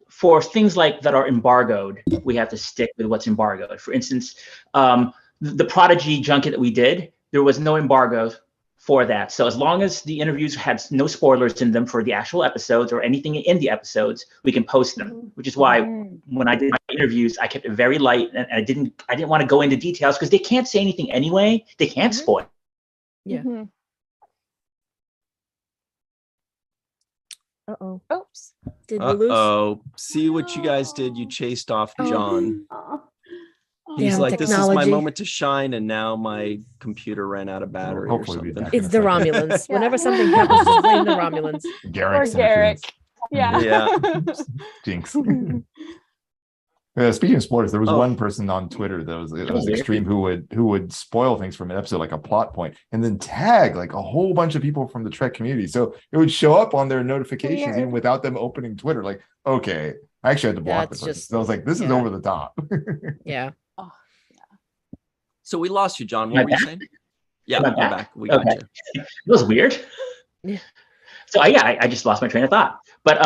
for things like that are embargoed, we have to stick with what's embargoed. For instance, the Prodigy junket that we did, there was no embargo for that. So as long as the interviews had no spoilers in them for the actual episodes or anything in the episodes, we can post them. Which is why when I did my interviews, I kept it very light, and I didn't want to go into details because they can't say anything anyway. They can't spoil. Yeah. Uh-oh. Oops. Did we lose? Uh-oh. See what you guys did? You chased off John. He's Damn like, this is my technology. moment to shine, and now my computer ran out of battery or Hopefully something. It's the Romulans. Whenever something happens, just blame the Romulans. Garrick's Or Garrick. interference. Yeah. Jinx. Speaking of spoilers, there was one person on Twitter that was extreme who would spoil things from an episode, like a plot point, and then tag like a whole bunch of people from the Trek community. So it would show up on their notifications even without them opening Twitter. Like, okay, I actually had to block the person. So I was like, this is over the top. Yeah. Oh, So we lost you, John. What were you saying? Yeah, Am I you're back. We got you. It was weird. Yeah. So I just lost my train of thought. But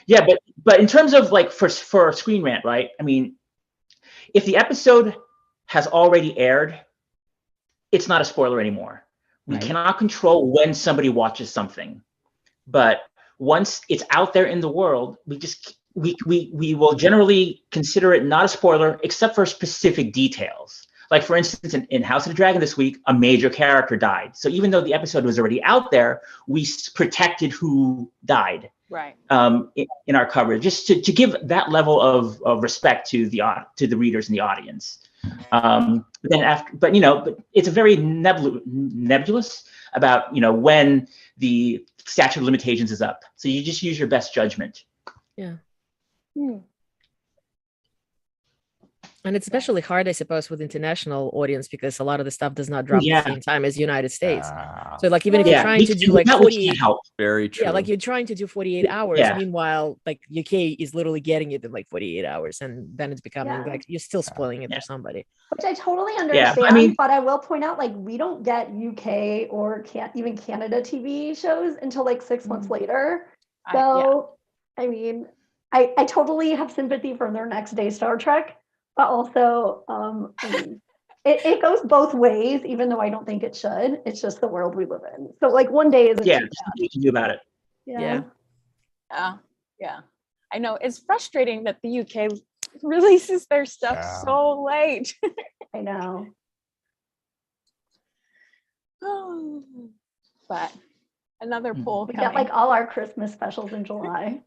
yeah, but in terms of like for Screen Rant, right? I mean, if the episode has already aired, it's not a spoiler anymore. We cannot control when somebody watches something. But once it's out there in the world, we will generally consider it not a spoiler except for specific details. Like, for instance, in House of the Dragon this week, a major character died. So even though the episode was already out there, we protected who died in our coverage, just to give that level of respect to the readers and the audience. But it's a very nebulous about when the statute of limitations is up. So you just use your best judgment. Yeah. And it's especially hard, I suppose, with international audience because a lot of the stuff does not drop at the same time as United States. So like even if you're trying to do like 48, very true. Yeah, like you're trying to do 48 hours. Meanwhile, like UK is literally getting it in like 48 hours, and then it's becoming like you're still spoiling it for somebody. Which I totally understand, but I will point out, like, we don't get UK or even Canada TV shows until like 6 months later. So, I mean, I totally have sympathy for their next day Star Trek. But also, I mean, it goes both ways, even though I don't think it should. It's just the world we live in. So, like, one day isn't too bad. You can do about it. Yeah. I know it's frustrating that the UK releases their stuff so late. I know. But another poll. We get like all our Christmas specials in July.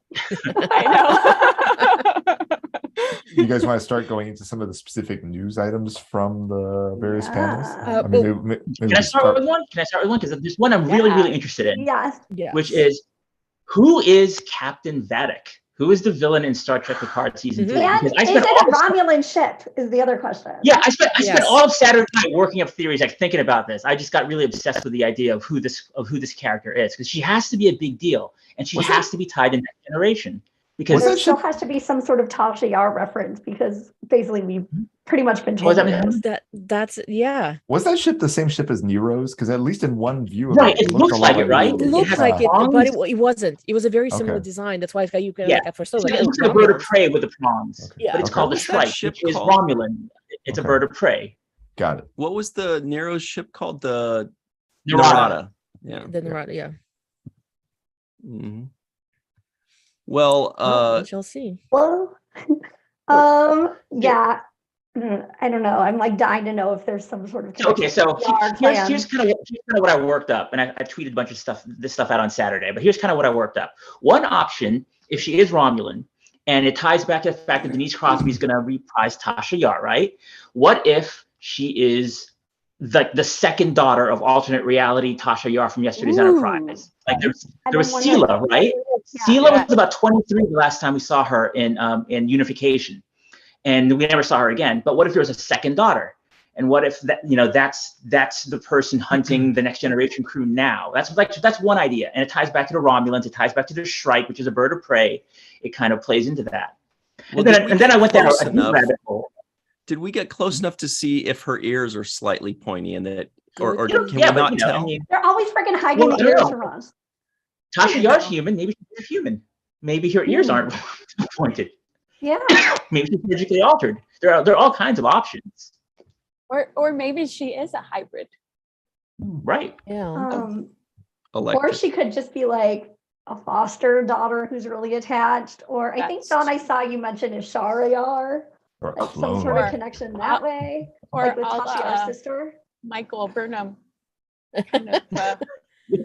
I know. You guys want to start going into some of the specific news items from the various panels? Can I start with one? Because there's one I'm really interested in. Yes. Which is, who is Captain Vadic? Who is the villain in Star Trek Picard season 3? And is it a Romulan ship? Is the other question. Yeah, I spent all of Saturday night working up theories, like thinking about this. I just got really obsessed with the idea of who this character is, because she has to be a big deal, and she has to be tied in Next Generation. Because there still has to be some sort of Tasha Yar reference, because basically we've pretty much been told that's Was that ship the same ship as Nero's? Because at least in one view of it looks like it, right? It looks like it, but it wasn't. It was a very similar design. That's why you can like at first it looks like a bird of prey with the prongs. But it's called the Shrike, which is Romulan. It's a bird of prey. Got it. What was the Nero's ship called? The Narada. Yeah. The Narada, Mm-hmm. Well, we shall see. Well, yeah. I don't know. I'm like dying to know if there's some sort of okay. So here's kind of what I worked up, and I tweeted a bunch of this stuff out on Saturday. But here's kind of what I worked up. One option, if she is Romulan, and it ties back to the fact that Denise Crosby is going to reprise Tasha Yar, right? What if she is the second daughter of alternate reality Tasha Yar from yesterday's Enterprise? Like there was Sela, right? Sela was about 23 the last time we saw her in Unification, and we never saw her again. But what if there was a second daughter? And what if that's the person hunting the Next Generation crew now? That's one idea, and it ties back to the Romulans. It ties back to the Shrike, which is a bird of prey. It kind of plays into that. Well, and then I went down a deep rabbit hole. Did we get close enough to see if her ears are slightly pointy and that, or can we not tell? They're always freaking hiding the ears from us. Tasha Yar's human. Maybe she's human. Maybe her ears aren't pointed. Yeah. Maybe she's surgically altered. There are all kinds of options. Or maybe she is a hybrid. Right. Yeah. Or she could just be like a foster daughter who's really attached. Or I think, Dawn, I saw you mention Ishara Yar. Like some sort of connection that way. Or like with Tasha Yar's sister. Michael Burnham kind of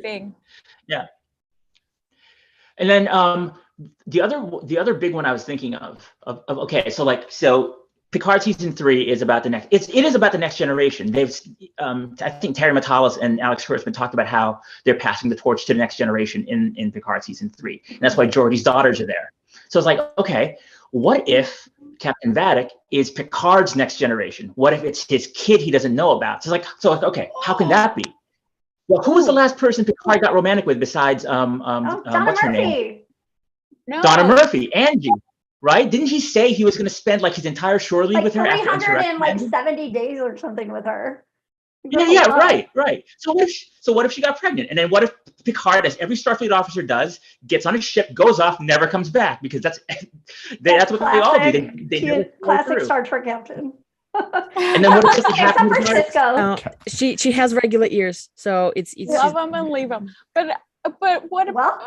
thing. Yeah. And then the other big one I was thinking of so Picard season 3 is about the next. It is about the Next Generation. They've I think Terry Matalas and Alex Kurtzman talked about how they're passing the torch to the Next Generation in Picard season 3, and that's why Geordi's daughters are there. So it's like, okay, what if Captain Vadic is Picard's Next Generation? What if it's his kid he doesn't know about? So okay, how can that be? Well, who was the last person Picard got romantic with besides what's her name? No. Donna Murphy, Angie, right? Didn't he say he was going to spend like his entire shore leave with her after Insurrection? 70 days or something with her. Yeah, right. So what if she got pregnant? And then what if Picard, as every Starfleet officer does, gets on a ship, goes off, never comes back? Because that's what they all do. They classic Star Trek captain. And then what if something happens with Cisco? She has regular ears, so it's love them and leave them. But what about?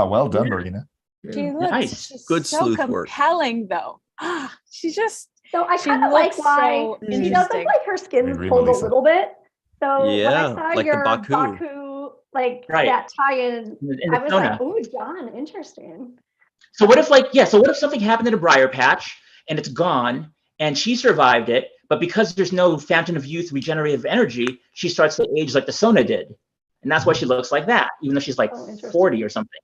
Well done, Marina. She looks nice. Good sleuth work. Compelling though. She's just. So I kind of like why she doesn't like her skin pulled a little bit. So when I saw like your the Baku that tie-in, I was like, oh, John, interesting. So what if something happened in a briar patch and it's gone and she survived it, but because there's no fountain of youth regenerative energy, she starts to age like the Sona did. And that's why she looks like that, even though she's like 40 or something.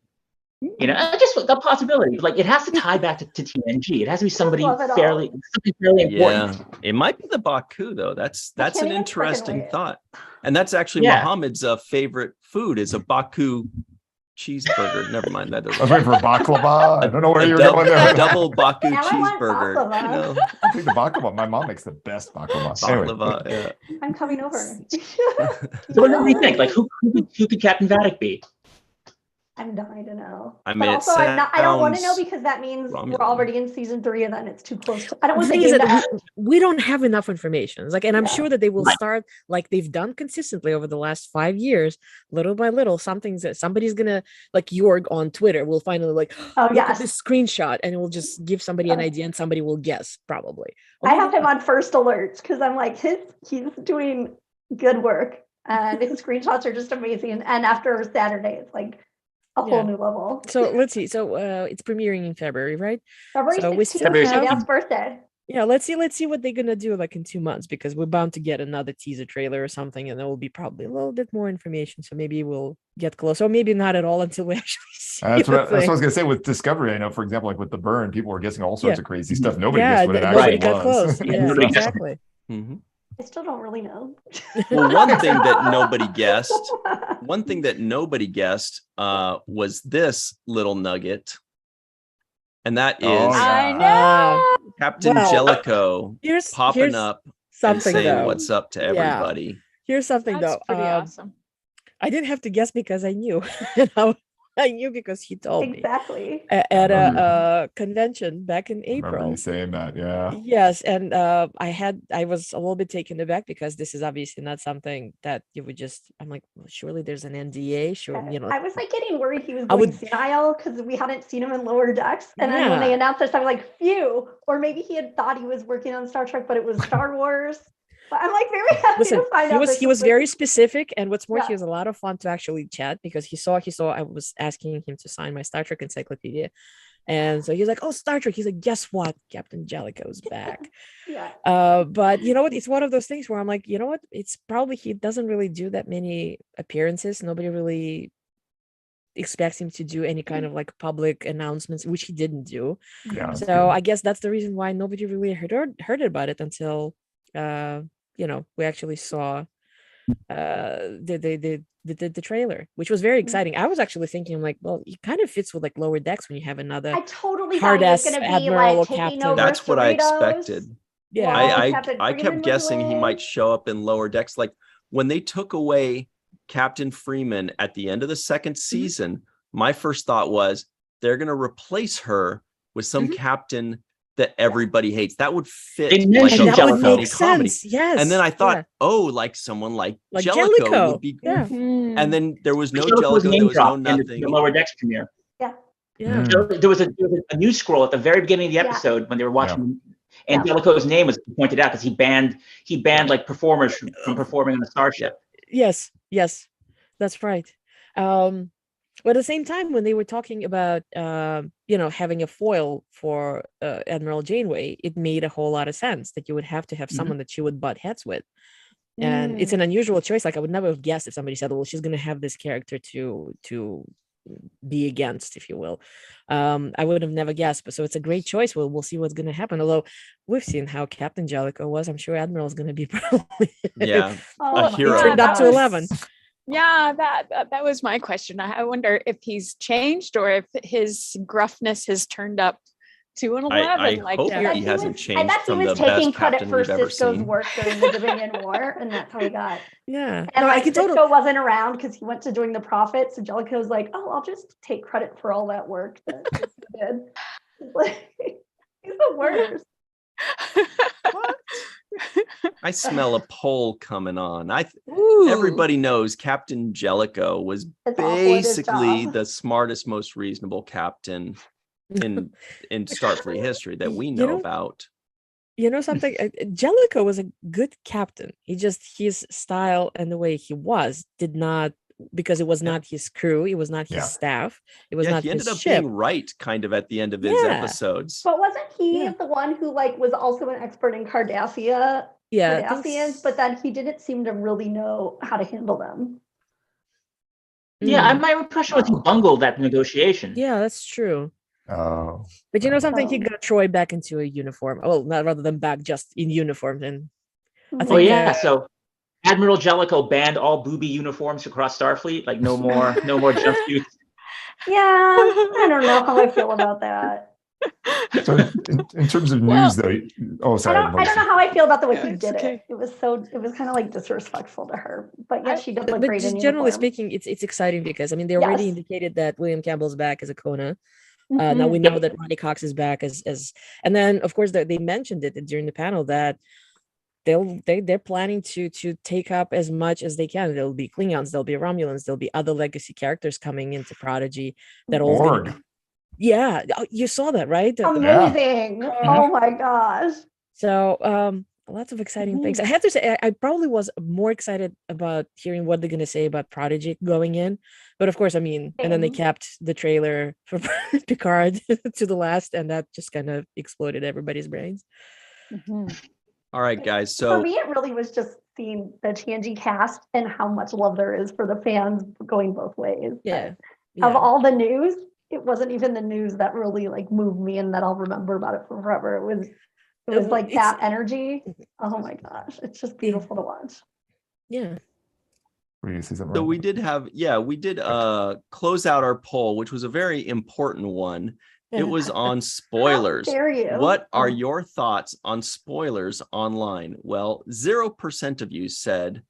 You know, just the possibility. Like it has to tie back to TNG. It has to be somebody love it all. fairly important. Yeah, it might be the Baku though. That's can't an even freaking interesting wait. thought, and that's actually Yeah. Muhammad's favorite food is a Baku cheeseburger. Never mind, that I was doesn't. waiting for baklava. I don't know where you're double, going there. a double Baku Now I want cheeseburger. baklava. You know, I think the baklava. My mom makes the best baklava. Anyway. baklava. Yeah. I'm coming over. So what do we think? Like who could Captain Vadic be? I'm dying to know. I But mean, it also, I don't want to know sounds because that means Romulan. we're already in season 3 and then it's too close. I don't The want the thing game is to that end. we don't have enough information. It's like, and I'm Yeah. sure that they will Right. start like they've done consistently over the last 5 years, little by little. Something's that somebody's gonna like Jorg on Twitter will finally like, Oh, look yes. at this screenshot, and it will just give somebody an Oh. idea, and somebody will guess probably. Or I maybe have him not. on first alerts because I'm like, he's doing good work and his screenshots are just amazing. And after Saturday, it's like a Yeah. whole new level. So let's see. So it's premiering in February, right? February So we 16th, still my have- dad's birthday. Yeah, let's see what they're gonna do like in 2 months, because we're bound to get another teaser trailer or something, and there will be probably a little bit more information. So maybe we'll get close, or maybe not at all until we actually see That's the what I thing. was gonna say with Discovery. I know, for example, like with the burn, people were guessing all sorts Yeah. of crazy stuff. Nobody Yeah, guessed what it nobody actually got was. close. Yeah, Nobody guessed. exactly. Mhm. I still don't really know. Well, one thing that nobody guessed. One thing that nobody guessed was this little nugget, and that is Oh, I yeah. know. Captain Well, Jellico Here's popping up and something saying though. what's up to Yeah. everybody. Here's something That's though. pretty awesome. I didn't have to guess because I knew. I knew because he told me Exactly. at a convention back in I remember April. you saying that, yeah. Yes, and I was a little bit taken aback because this is obviously not something that you would just. I'm like, well, surely there's an NDA. Sure, you know. I was like getting worried he was I going would- senile because we hadn't seen him in Lower Decks. And then when they Yeah. announced this, I was like, phew. Or maybe he had thought he was working on Star Trek, but it was Star Wars. But I'm like very happy Listen, to find he out was this he was like- very specific, and what's more, Yeah. he was a lot of fun to actually chat because he saw I was asking him to sign my Star Trek encyclopedia, and so he was like, "Oh, Star Trek." He's like, "Guess what? Captain Jellico's back." Yeah. But you know what? It's one of those things where I'm like, you know what? It's probably he doesn't really do that many appearances. Nobody really expects him to do any kind of like public announcements, which he didn't do. Yeah. that's So good. I guess that's the reason why nobody really heard about it until we actually saw the trailer, which was very exciting. I was actually thinking, I'm like, well, it kind of fits with like Lower Decks when you have another. I totally thought he was hard-ass going to be admiral or like taking captain. over That's what I Cerritos. expected. Yeah. Well, Captain I Freeman kept was guessing he away. might show up in Lower Decks. Like when they took away Captain Freeman at the end of the second season, my first thought was they're going to replace her with some captain that everybody hates. That would fit They And mentioned like a that would Jellico. make comedy. sense. Yes. And then I thought, yeah. oh, like someone like Like Jellico Jellico. would be. Yeah. Mhm. And then there was no Jellico was Jellico. There name was no dropped in nothing. the Lower Decks premiere. Yeah. Mm. There was a news scroll at the very beginning of the Yeah. episode when they were watching, and Yeah. Jellico's name was pointed out because he banned like performers from performing on the starship. Yes. That's right. But at the same time, when they were talking about having a foil for Admiral Janeway, it made a whole lot of sense that you would have to have someone that she would butt heads with. And it's an unusual choice. Like I would never have guessed if somebody said, well, she's going to have this character to be against, if you will. I would have never guessed, but so it's a great choice. We'll see what's going to happen. Although we've seen how Captain Jellico was, I'm sure Admiral is going to be probably Yeah. Oh, A hero. He turned up that to was- 11. Yeah, that was my question. I wonder if he's changed or if his gruffness has turned up to an 11. I like hope you're- he hasn't I changed bet he from was the taking best credit captain for we've ever Cisco's seen. work during the Dominion War, and that's how he got. Yeah. And No, I like can Cisco totally. wasn't around because he went to join the Prophet. So Jellico's like, "Oh, I'll just take credit for all that work that he did." Like, he's the worst. I smell a poll coming on. Ooh. Everybody knows Captain Jellico was It's awful at his basically job. the smartest, most reasonable captain in Starfleet history that we You know know- about. You know something? Jellico was a good captain. His style and the way he was did not, because it was not his crew, it was not his Yeah. staff, it was Yeah, not he ended his up ship. being right kind of at the end of his Yeah. episodes. But wasn't he Yeah. the one who like was also an expert in Cardassia? Yeah, Cardassians, but then he didn't seem to really know how to handle them. Yeah, my impression was he bungled that negotiation. Yeah, that's true. Oh, But you know something, he Oh. got Troy back into a uniform. Well, not rather than back, just in uniform. And I Oh think yeah, so Admiral Jellico banned all booby uniforms across Starfleet. Like no more jumpsuits. Yeah, I don't know how I feel about that. so in terms of Well, news, though. Oh, sorry. I don't know how I feel about the way Yeah, he it's did okay. it. It was kind of like disrespectful to her. But yes, she does look but great in just generally uniform. speaking, it's exciting because I mean they already Yes. indicated that William Campbell's back as a Kona. Now Mhm. we know that Ronnie Cox is back as and then of course they mentioned it during the panel that they're planning to take up as much as they can. There'll be Klingons, there'll be Romulans, there'll be other legacy characters coming into Prodigy that all gonna Borg. yeah, you saw that, right? Amazing. Oh my gosh. So lots of exciting things. I have to say I probably was more excited about hearing what they're going to say about Prodigy going in, but of course I mean and then they Same. kept the trailer for Picard to the last, and that just kind of exploded everybody's brains. Mhm. All right, guys. For So me, it really was just seeing the TNG cast and how much love there is for the fans going both ways. Yeah, Of all the news, it wasn't even the news that really like moved me and that I'll remember about it forever. It was like It's- that energy. Oh my gosh, it's just beautiful to watch. yeah. Were you gonna say something? So Ryan? we did close out our poll, which was a very important one. It was on spoilers. How dare you? What are your thoughts on spoilers online? Well, 0% of you said,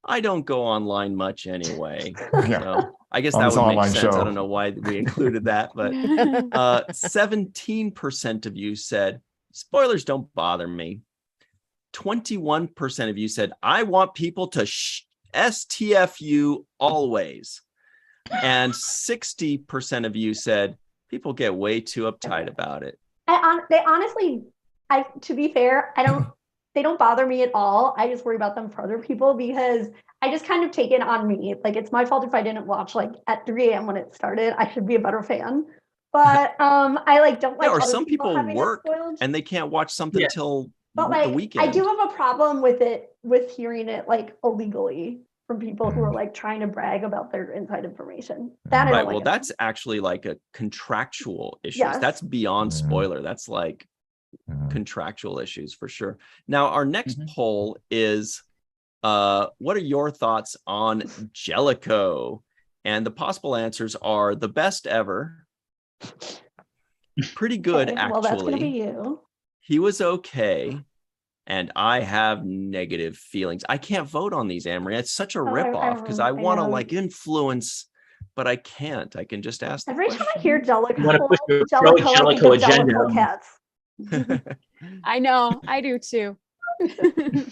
I don't go online much anyway. Yeah. So I guess On that this would make online sense. I show. don't know why we included that, but 17% of you said, spoilers don't bother me. 21% of you said, I want people to STFU always. And 60% of you said, people get way too uptight about it. They honestly, to be fair, they don't bother me at all. I just worry about them for other people because I just kind of take it on me. Like it's my fault if I didn't watch like at 3 a.m. when it started. I should be a better fan. But I like don't like. Yeah, or other some people having it work spoiled. and they can't watch something till But the like, weekend. I do have a problem with hearing it like illegally from people who are like trying to brag about their inside information. That I Right. don't Well, like that's actually like a contractual issue. Yes. That's beyond spoiler. That's like contractual issues for sure. Now, our next poll is, what are your thoughts on Jellico? And the possible answers are the best ever. Pretty good, Okay, actually. well, that's gonna be you. He was okay. And I have negative feelings. I can't vote on these, Amory. It's such a ripoff because I want to like influence, but I can't. I can just ask the Every question. time I hear Jellico, You want to push your Jellico, I think of agenda. Jellico cats. I know, I do too.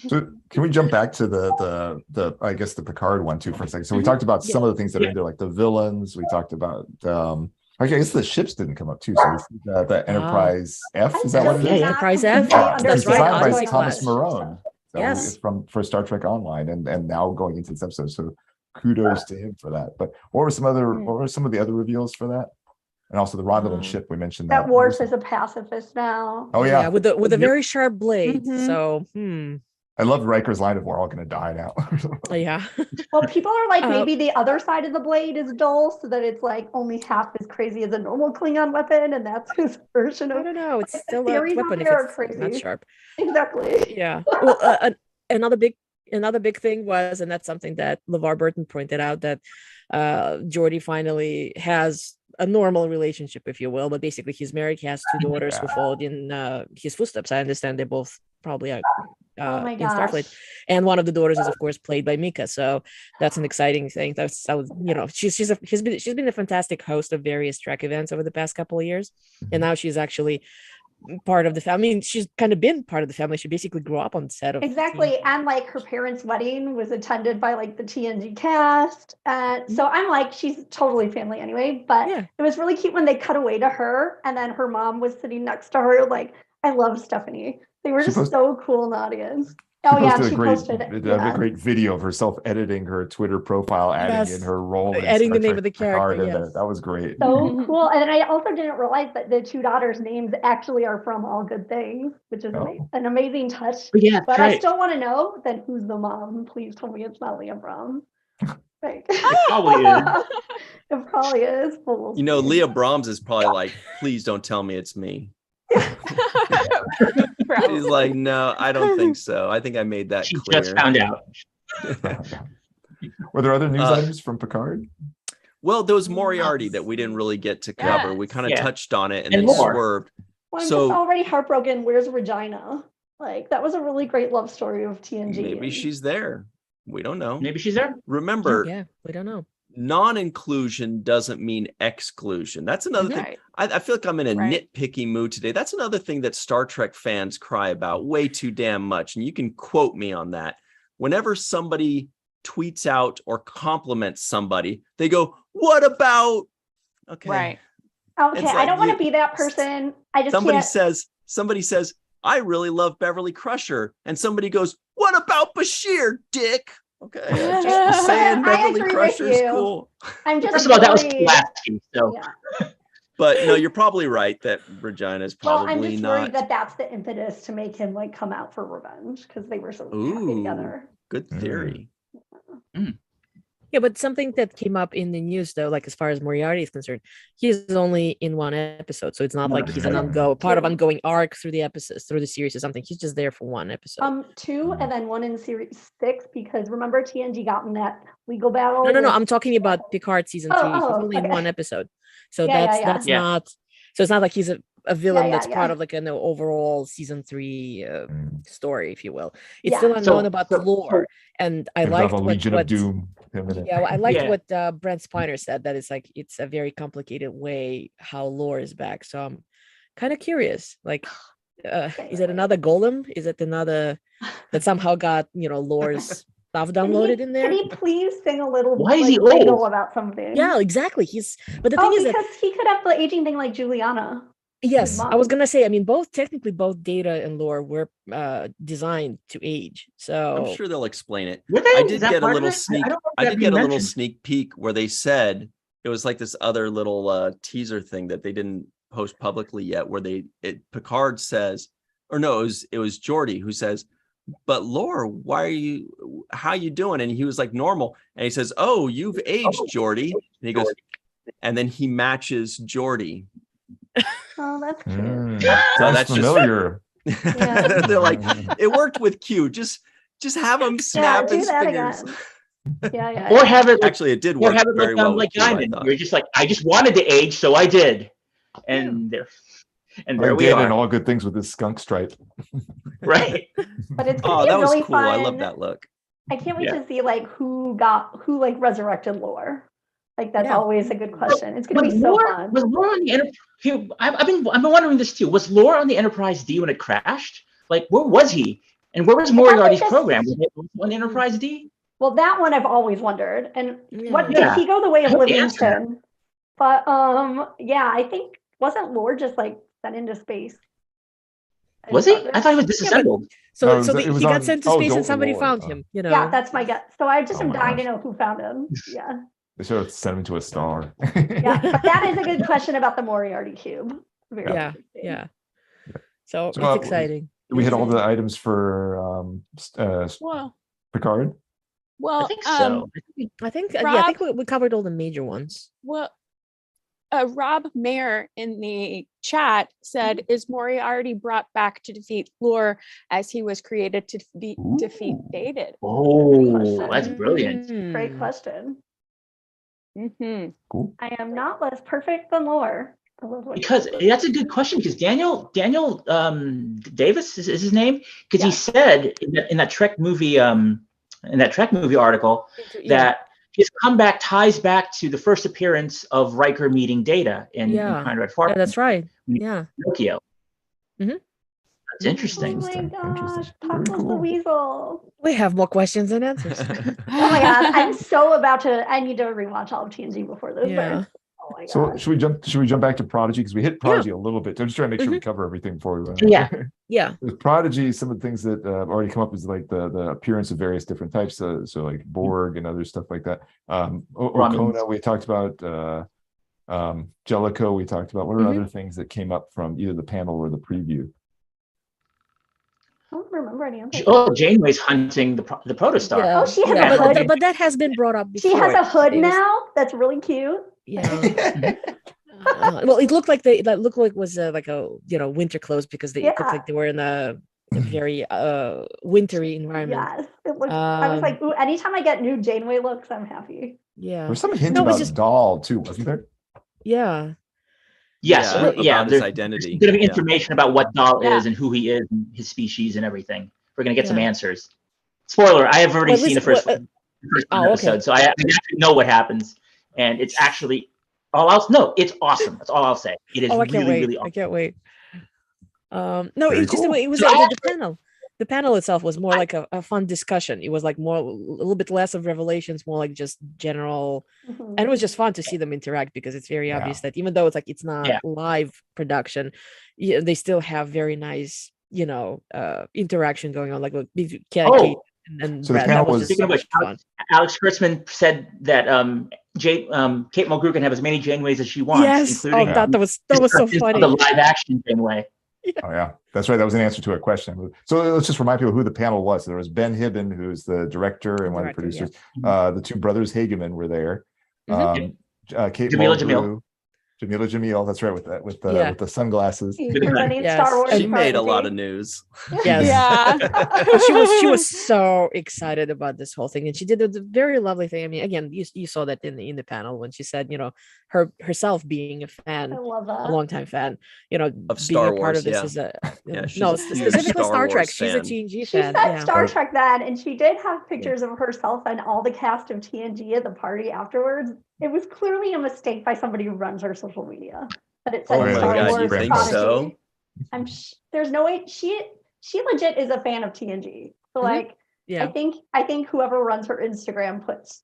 So can we jump back to the I guess the Picard one too for a second? So we talked about some of the things that are in there, like the villains. We talked about I guess the ships didn't come up too. So we see the Enterprise F. Is that what it is? Yeah, Enterprise F. It's That's right. designed by Odyssey Thomas class. Marone. So Yes. it's for Star Trek Online, and now going into this episode. So kudos to him for that. But what were some of the other reveals for that? And also the Romulan ship, we mentioned that. That Worf is a pacifist now. Oh yeah, with a very sharp blade. Mhm. So I love Riker's line of "We're all going to die now." yeah. Well, people are like, maybe the other side of the blade is dull, so that it's like only half as crazy as a normal Klingon weapon, and that's his version of. I don't know. It's still a theories out weapon if there are it's crazy. not sharp. Exactly. Yeah. Well, another big thing was, and that's something that LeVar Burton pointed out, that Geordi finally has a normal relationship, if you will, but basically he's married. He has two daughters who followed in his footsteps. I understand they both probably are Oh my in gosh. Starfleet, and one of the daughters is of course played by Mika. So that's an exciting thing. She's been a fantastic host of various Trek events over the past couple of years, and now she's actually part of the family. I mean, she's kind of been part of the family. She basically grew up on the set of Exactly. And like her parents' wedding was attended by like the TNG cast. So I'm like, she's totally family anyway. But it was really cute when they cut away to her and then her mom was sitting next to her. Like, I love Stephanie. They were just so cool in the audience. She posted a great video of herself editing her Twitter profile, adding in her role, adding the name of the character. Yes. That was great. So cool. And then I also didn't realize that the two daughters' names actually are from All Good Things, which is an amazing touch. Yeah, but I still want to know then who's the mom. Please tell me it's not Leah Brown. Like, It probably is. it probably is. But we'll You know, see. Leah Brahms is probably like, please don't tell me it's me. Probably. He's like, no, I don't think so. I think I made that She clear. just found out. Were there other news Uh, items from Picard? Well, there was Moriarty that we didn't really get to cover. We Yes. kind of Yeah. touched on it and And then more. swerved. Well, I'm So- just already heartbroken. Where's Regina? Like, that was a really great love story of TNG. Maybe and- she's there. We don't know. Maybe she's there. Remember, Yeah, we don't know. non-inclusion doesn't mean exclusion. That's another thing. Right. I feel like I'm in a Right. nitpicky mood today. That's another thing that Star Trek fans cry about way too damn much. And you can quote me on that. Whenever somebody tweets out or compliments somebody, they go, what about? Okay. Right. Okay, It's I like don't want you- to be that person. I just Somebody can't. says, I really love Beverly Crusher. And somebody goes, what about Bashir, dick? Okay. I'm just saying I Beverly agree with Crusher's you. cool. I'm just First of all, that was really- Pulaski. So Yeah. But no, you're probably right that Regina is Well, probably I'm just not. worried that that's the impetus to make him like come out for revenge because they were so happy Ooh. together. Good theory. Yeah, but something that came up in the news though, like as far as Moriarty is concerned, he's only in one episode, so it's not like he's an part of ongoing arc through the episodes, through the series or something. He's just there for one episode. 2 and then 1 in series 6 because remember TNG got in that legal battle. No, with- I'm talking about Picard season 3. He's only in okay. one episode, so Yeah, that's Yeah. not. So it's not like he's a villain yeah, that's part yeah. of like an overall season 3 story, if you will. It's Yeah. still unknown So- about so- lore, and I Have liked a what, Legion what of Doom. him in it. yeah, well, I liked Yeah. what Brent Spiner said, that it's like it's a very complicated way how lore is back. So I'm kind of curious. Like, is it another golem? Is it another that somehow got lore's stuff downloaded in there? Can he please sing a little Why is he riddle old? about something? Yeah, exactly. But the thing is that because he could have the aging thing like Juliana. yes, I was mom. gonna say. I mean, both Data and Lore were designed to age. So I'm sure they'll explain it. Were they? I Is did that get a part of little it? sneak. I don't remember I that did being get a little mentioned. sneak peek where they said it was like this other little teaser thing that they didn't post publicly yet, where Picard says, or no, it was Geordi who says, "But Lore, how you doing?" And he was like, "Normal." And he says, "Oh, you've aged, Geordi." And he goes, and then he matches Geordi. Oh, that's cute. Mm, So sounds that's just- familiar. Yeah. They're like, it worked with Q. Just have him snap do his that fingers. again. Yeah. Or have it like, Actually, it did or work have it very well with like Q, I Diamond. thought. You're just like, I just wanted to age, so I did. And there I we did, are. and all good things with this skunk stripe. Right. But it's Oh, gonna be that was really cool. fun. I love that look. I can't wait Yeah. to see like who like resurrected Lore. Like that's Yeah. always a good question. It's gonna Was be so Lore, fun. was Lore on the Enterprise? I've been wondering this too. Was Lore on the Enterprise D when it crashed? Like, where was he? And where was Moriarty's just- program? Was it on the Enterprise D? Well, that one I've always wondered. And what Yeah. did he go the way of I hope they answer that. Livingston? But yeah, I think wasn't Lore just like sent into space? Was he? I thought he was disassembled. so No, so it was he got on- sent to oh, space and Dalton somebody Lore. found Oh. him. You know. Yeah, that's my guess. So I just Oh am my dying to gosh. know who found him. Yeah. They should have sent him to a star. Yeah. But that is a good question about the Moriarty cube. Very Yeah, interesting. yeah. So So, it's exciting. We had all the items for Well, Picard. well, I think so. I think I think Rob- we covered all the major ones. Well, Rob Mayer in the chat said, "Is Moriarty brought back to defeat Lore as he was created to defeat Ooh. Dated?" Oh, that's brilliant. Great Mm. question. Mm-hmm. Cool. I am not less perfect than Lore. I love what- Because that's a good question. Because Daniel Davis is his name. Because he Yeah. said in that Trek movie article Yeah. that his comeback ties back to the first appearance of Riker meeting Data in Yeah. Conrad Yeah, Farmer, that's right. Yeah. Pinocchio. Mhm. That's interesting. Oh my Interesting, gosh, interesting. Puck Very was the cool. weasel. We have more questions than answers. Oh my god, I'm so about to. I need to rewatch all of TNG before this. Yeah. Oh my So god. should we jump back to Prodigy, because we hit Prodigy a little bit. I'm just trying to make sure we cover everything before we run. Yeah. Yeah. With Prodigy, some of the things that have already come up is like the appearance of various different types, so like Borg and other stuff like that. Okona, we talked about. Jellico, we talked about. What are other things that came up from either the panel or the preview? I don't remember any of it. Oh, Janeway's hunting the protostar. Yeah, Oh, she has yeah, a but, hood. but that has been brought up She before. has a hood It was- now. That's really cute. Yeah. Well, it looked like that looked like it was like a winter clothes because it looked Yeah. like they were in a very wintry environment. Yes, it looks. I was like, ooh, anytime I get new Janeway looks, I'm happy. Yeah. There's some hint No, it's about just- doll too, wasn't there? Yeah. Yes, Yeah, about his there's identity. a bit of Yeah. information about what Dahl Yeah. is and who he is and his species and everything. We're gonna get some Yeah. answers. Spoiler: I have already Well, seen the listen, first oh, okay. episode, so I actually know what happens, and it's actually it's awesome. That's all I'll say. It is Oh, I can't really, wait. really I awesome. can't wait. No, Very it's just cool. it was So the panel. The panel itself was more like a fun discussion. It was like a little bit less of revelations, more like just general. Mhm. And it was just fun to see them interact because it's very obvious that even though it's not Yeah. live production, they still have very nice interaction going on, like Kate Oh. and So the Brad. panel That was was- just Speaking of which, fun. Alex Kurtzman said that Kate Mulgrew can have as many Janeways as she wants, Yes, including that was so funny. the live action Janeway. Oh yeah, that's right. That was an answer to a question. So let's just remind people who the panel was. There was Ben Hibben, who's the director and one of the Director, producers. The two brothers Hageman were there. Mhm. Kate Jamila Mulgrew, Jamila Jamil. That's right, with the sunglasses. Presenting Yes. Star Wars She made a lot prodigy. of news. Yes. Yeah. she was so excited about this whole thing, and she did a very lovely thing. I mean, again, you saw that in the panel when she said, herself being a fan, I love a that. longtime fan, Of being Star a part Wars, of this yeah. is a Yeah, she's no a huge specifically Star Star Trek. Wars She's a fan. TNG She fan. said Yeah. Star Trek then, and she did have pictures of herself and all the cast of TNG at the party afterwards. It was clearly a mistake by somebody who runs her social media, but it said Oh my Star God, Wars you think prodigy. so? There's no way she legit is a fan of TNG. So Mhm. I think whoever runs her Instagram puts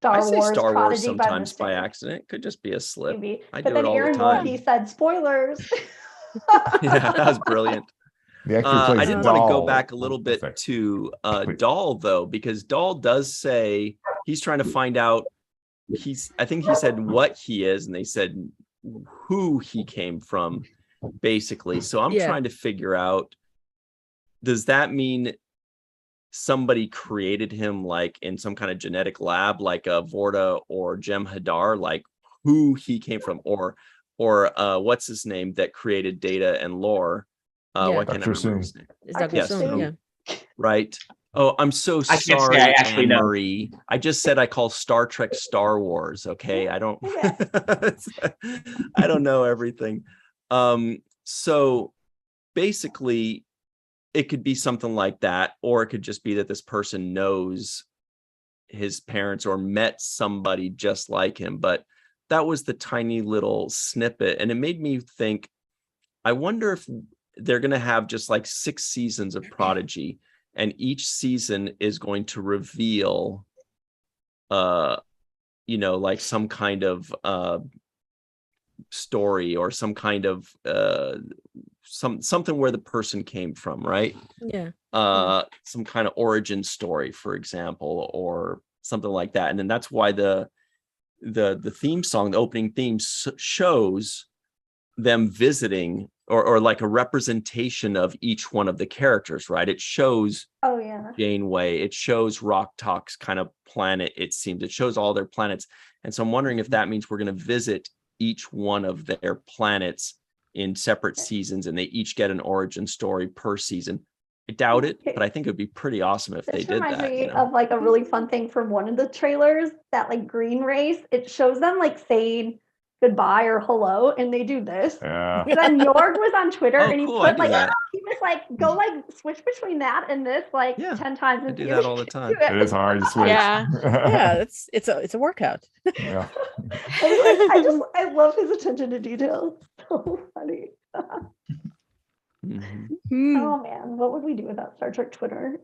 I Star say Wars Star Wars prodigy by sometimes by mistake. accident. Could just be a slip. Maybe. I But do then it all the Aaron time. Wolfe said spoilers. Yeah, that was brilliant. The actor who I plays did want to go Doll- back a little Oh, bit sorry. to Please. Dahl though, because Dahl does say he's trying to find out. I think he said what he is, and they said who he came from, basically. So I'm Yeah. trying to figure out, does that mean somebody created him like in some kind of genetic lab, like a Vorta or Jem'Hadar, like who he came from, or what's his name that created Data and Lore? Yeah. What can I Dr. remember his Soong. name? It's Dr. Yes, Soong, so- yeah. Right. Oh, I'm so I can't say sorry, I actually know. Anne-Marie. I just said I call Star Trek Star Wars. Okay. I don't I don't know everything. So basically it could be something like that, or it could just be that this person knows his parents or met somebody just like him. But that was the tiny little snippet. And it made me think, I wonder if they're going to have just like 6 seasons of Prodigy, and each season is going to reveal, like some kind of story or some kind of something where the person came from, right? Yeah. Some kind of origin story, for example, or something like that. And then that's why the theme song, the opening theme, shows them visiting, or like a representation of each one of the characters, right? It shows Oh yeah. Janeway, it shows Rock Talk's kind of planet, it seems. It shows all their planets. And so I'm wondering if that means we're going to visit each one of their planets in separate seasons, and they each get an origin story per season. I doubt it, but I think it would be pretty awesome if they This did reminds that. me of like a really fun thing from one of the trailers, that like green race. It shows them like saying goodbye or hello, and they do this. Yeah. And then Jorg was on Twitter Oh, and he cool, I put do like that. he was like go like switch between that and this like Yeah, 10 times. I and do see that if all the you can time. do It is hard to switch. Yeah. Yeah, it's a workout. Yeah. I love his attention to detail. So funny. Mhm. Hmm. Oh man, what would we do without Star Trek Twitter?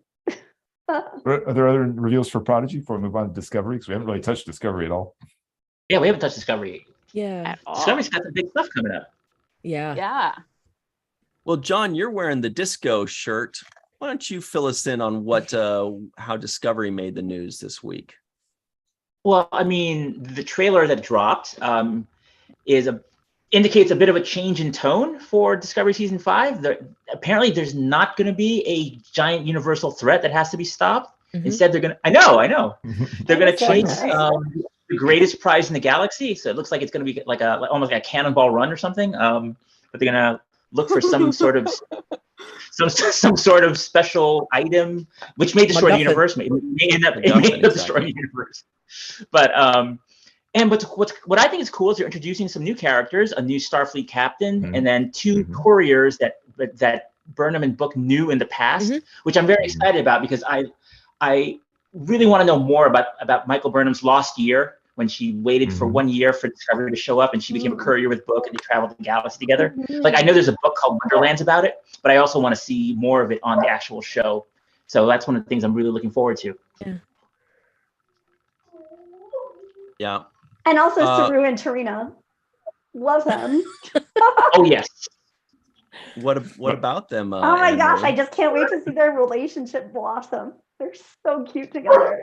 Are there other reveals for Prodigy before we move on to Discovery? Because we haven't really touched Discovery at all. Yeah, we haven't touched Discovery. Yeah. At all. Discovery's got some big stuff coming up. Yeah. Yeah. Well, John, you're wearing the disco shirt. Why don't you fill us in on what how Discovery made the news this week? Well, I mean, the trailer that dropped is indicates a bit of a change in tone for Discovery season 5. Apparently, there's not going to be a giant universal threat that has to be stopped. Instead, they're going to. I know. They're going to chase the greatest prize in the galaxy. So it looks like it's going to be like almost like a cannonball run or something. But they're going to look for some sort of some sort of special item, which may destroy the universe. May end up destroying the universe. But what I think is cool is they're introducing some new characters, a new Starfleet captain, and then 2 couriers that Burnham and Book knew in the past, which I'm very excited about because I really want to know more about Michael Burnham's lost year when she waited for 1 year for Discovery to show up and she became a courier with Book and they traveled the galaxy together. Like I know there's a book called Wonderlands about it, but I also want to see more of it on the actual show. So that's one of the things I'm really looking forward to. Yeah. And also Saru and Tarina. Love them. Oh yes. What about them? Oh my gosh, Anne-Marie? I just can't wait to see their relationship blossom. They're so cute together.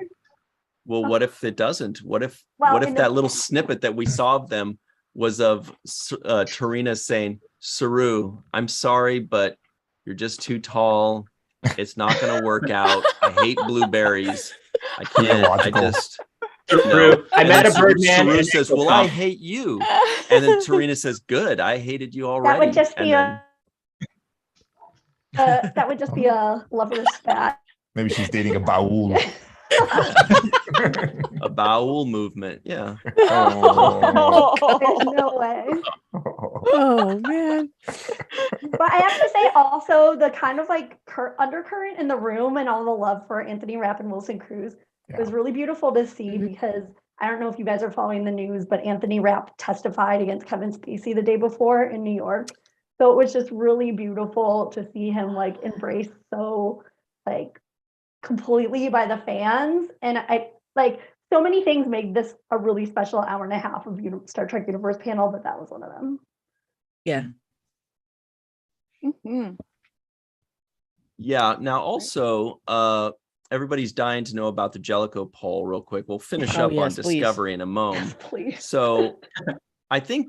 Well, what if it doesn't? What if Well, that little snippet that we saw of them was of Tarina saying, "Saru, I'm sorry, but you're just too tall. It's not going to work out. I hate blueberries. I can't. I just." No. I met a Birdman. Saru says, "Well, I hate you," and then Tarina says, "Good, I hated you already." That would just be then... a lover's spat. Maybe she's dating a Baul. A bowel movement, yeah. Oh. There's no way. Oh man. But I have to say also the kind of like undercurrent in the room and all the love for Anthony Rapp and Wilson Cruz was really beautiful to see because I don't know if you guys are following the news, but Anthony Rapp testified against Kevin Spacey the day before in New York. So it was just really beautiful to see him like embraced so like completely by the fans. And I like so many things made this a really special hour and a half of Star Trek Universe panel, but that was one of them. Yeah. Yeah. Now also, everybody's dying to know about the Jellico Pole real quick. We'll finish up on Discovery in a moment. Please. So I think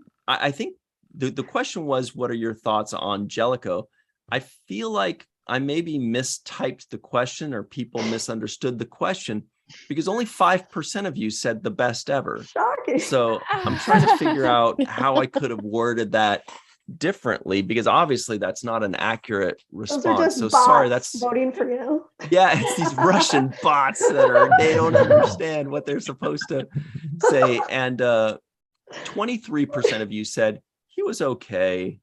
the question was, what are your thoughts on Jellico? I feel like I maybe mistyped the question or people misunderstood the question because only 5% of you said the best ever. Shocking. So I'm trying to figure out how I could have worded that differently because obviously that's not an accurate response. So sorry, that's voting for you. Yeah, it's these Russian bots they don't understand what they're supposed to say. And 23% of you said he was okay.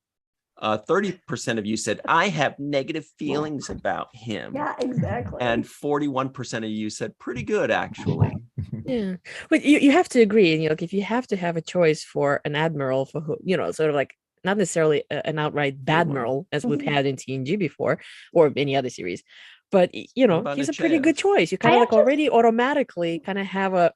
30% of you said I have negative feelings about him. Yeah, exactly. And 41% of you said pretty good, actually. Yeah, but you have to agree. If you have to have a choice for an admiral for who, sort of like not necessarily an outright badmiral as we've had in TNG before or any other series, but he's a pretty good choice. You kind of like already automatically kind of have a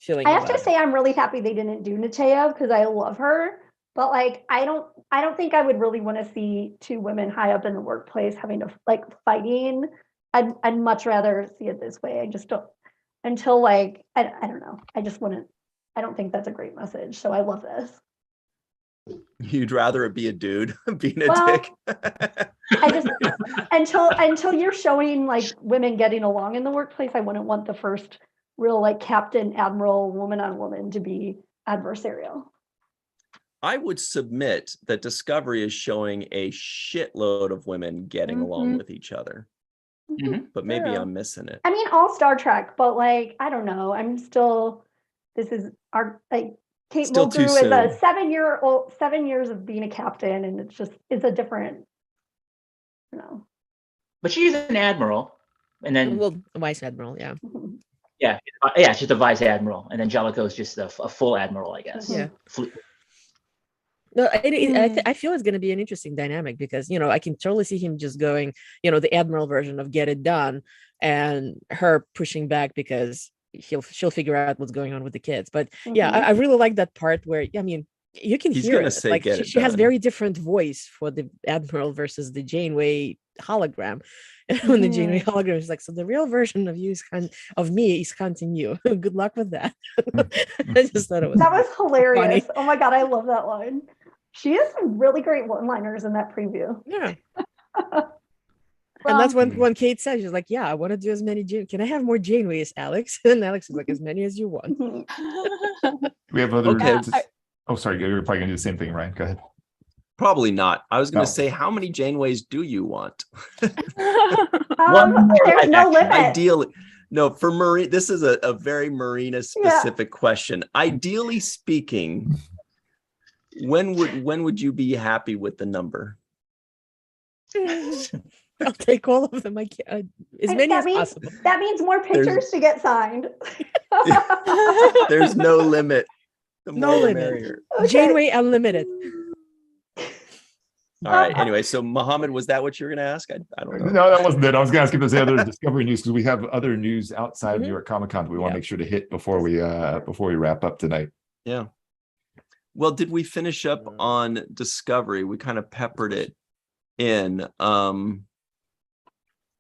feeling. I have to say I'm really happy they didn't do Nechayev because I love her. But like, I don't think I would really want to see 2 women high up in the workplace having to like fighting. I'd much rather see it this way. I just don't until like, I don't know. I don't think that's a great message. So I love this. You'd rather it be a dude being a dick. I just until you're showing like women getting along in the workplace, I wouldn't want the first real like captain, admiral, woman on woman to be adversarial. I would submit that Discovery is showing a shitload of women getting along with each other. But maybe I'm missing it. I mean, all Star Trek, but like, I don't know. This is our like Kate Mulgrew is a 7 years of being a captain, and it's a different, But she's an admiral, and then a vice admiral, yeah. Yeah, she's a vice admiral, and then Jellico is just a full admiral, I guess. Yeah. No, I feel it's going to be an interesting dynamic because, I can totally see him just going, the admiral version of get it done and her pushing back because she'll figure out what's going on with the kids. But yeah, I really like that part where, I mean, you can hear it. Like she has very different voice for the admiral versus the Janeway hologram. When the Janeway hologram is like, so the real version of you of me is hunting you. Good luck with that. I just thought it was hilarious. Funny. Oh my god, I love that line. She has some really great one-liners in that preview. Yeah. Well, And that's when Kate said, she's like, yeah, I want to do as many can I have more Janeways, Alex? And Alex is like, as many as you want. We have other. Okay. Oh, sorry. You're probably gonna do the same thing, Ryan. Go ahead. Probably not. I was going No. to say, how many Janeways do you want? One more There's live no action. limit. Ideally, no, for Marina, this is a very Marina specific question. Ideally speaking, when would you be happy with the number? I'll take all of them. I can't, as many as possible. That means more pictures to get signed. There's no limit. The No more the limit. merrier. Janeway Unlimited. All right. Anyway, so Mohammed, was that what you were going to ask? I don't know. No, that wasn't it. I was going to ask if there's any other Discovery news because we have other news outside of Mhm. New York Comic Con that we want Yeah. to make sure to hit before we wrap up tonight. Yeah. Well, did we finish up on Discovery? We kind of peppered it in.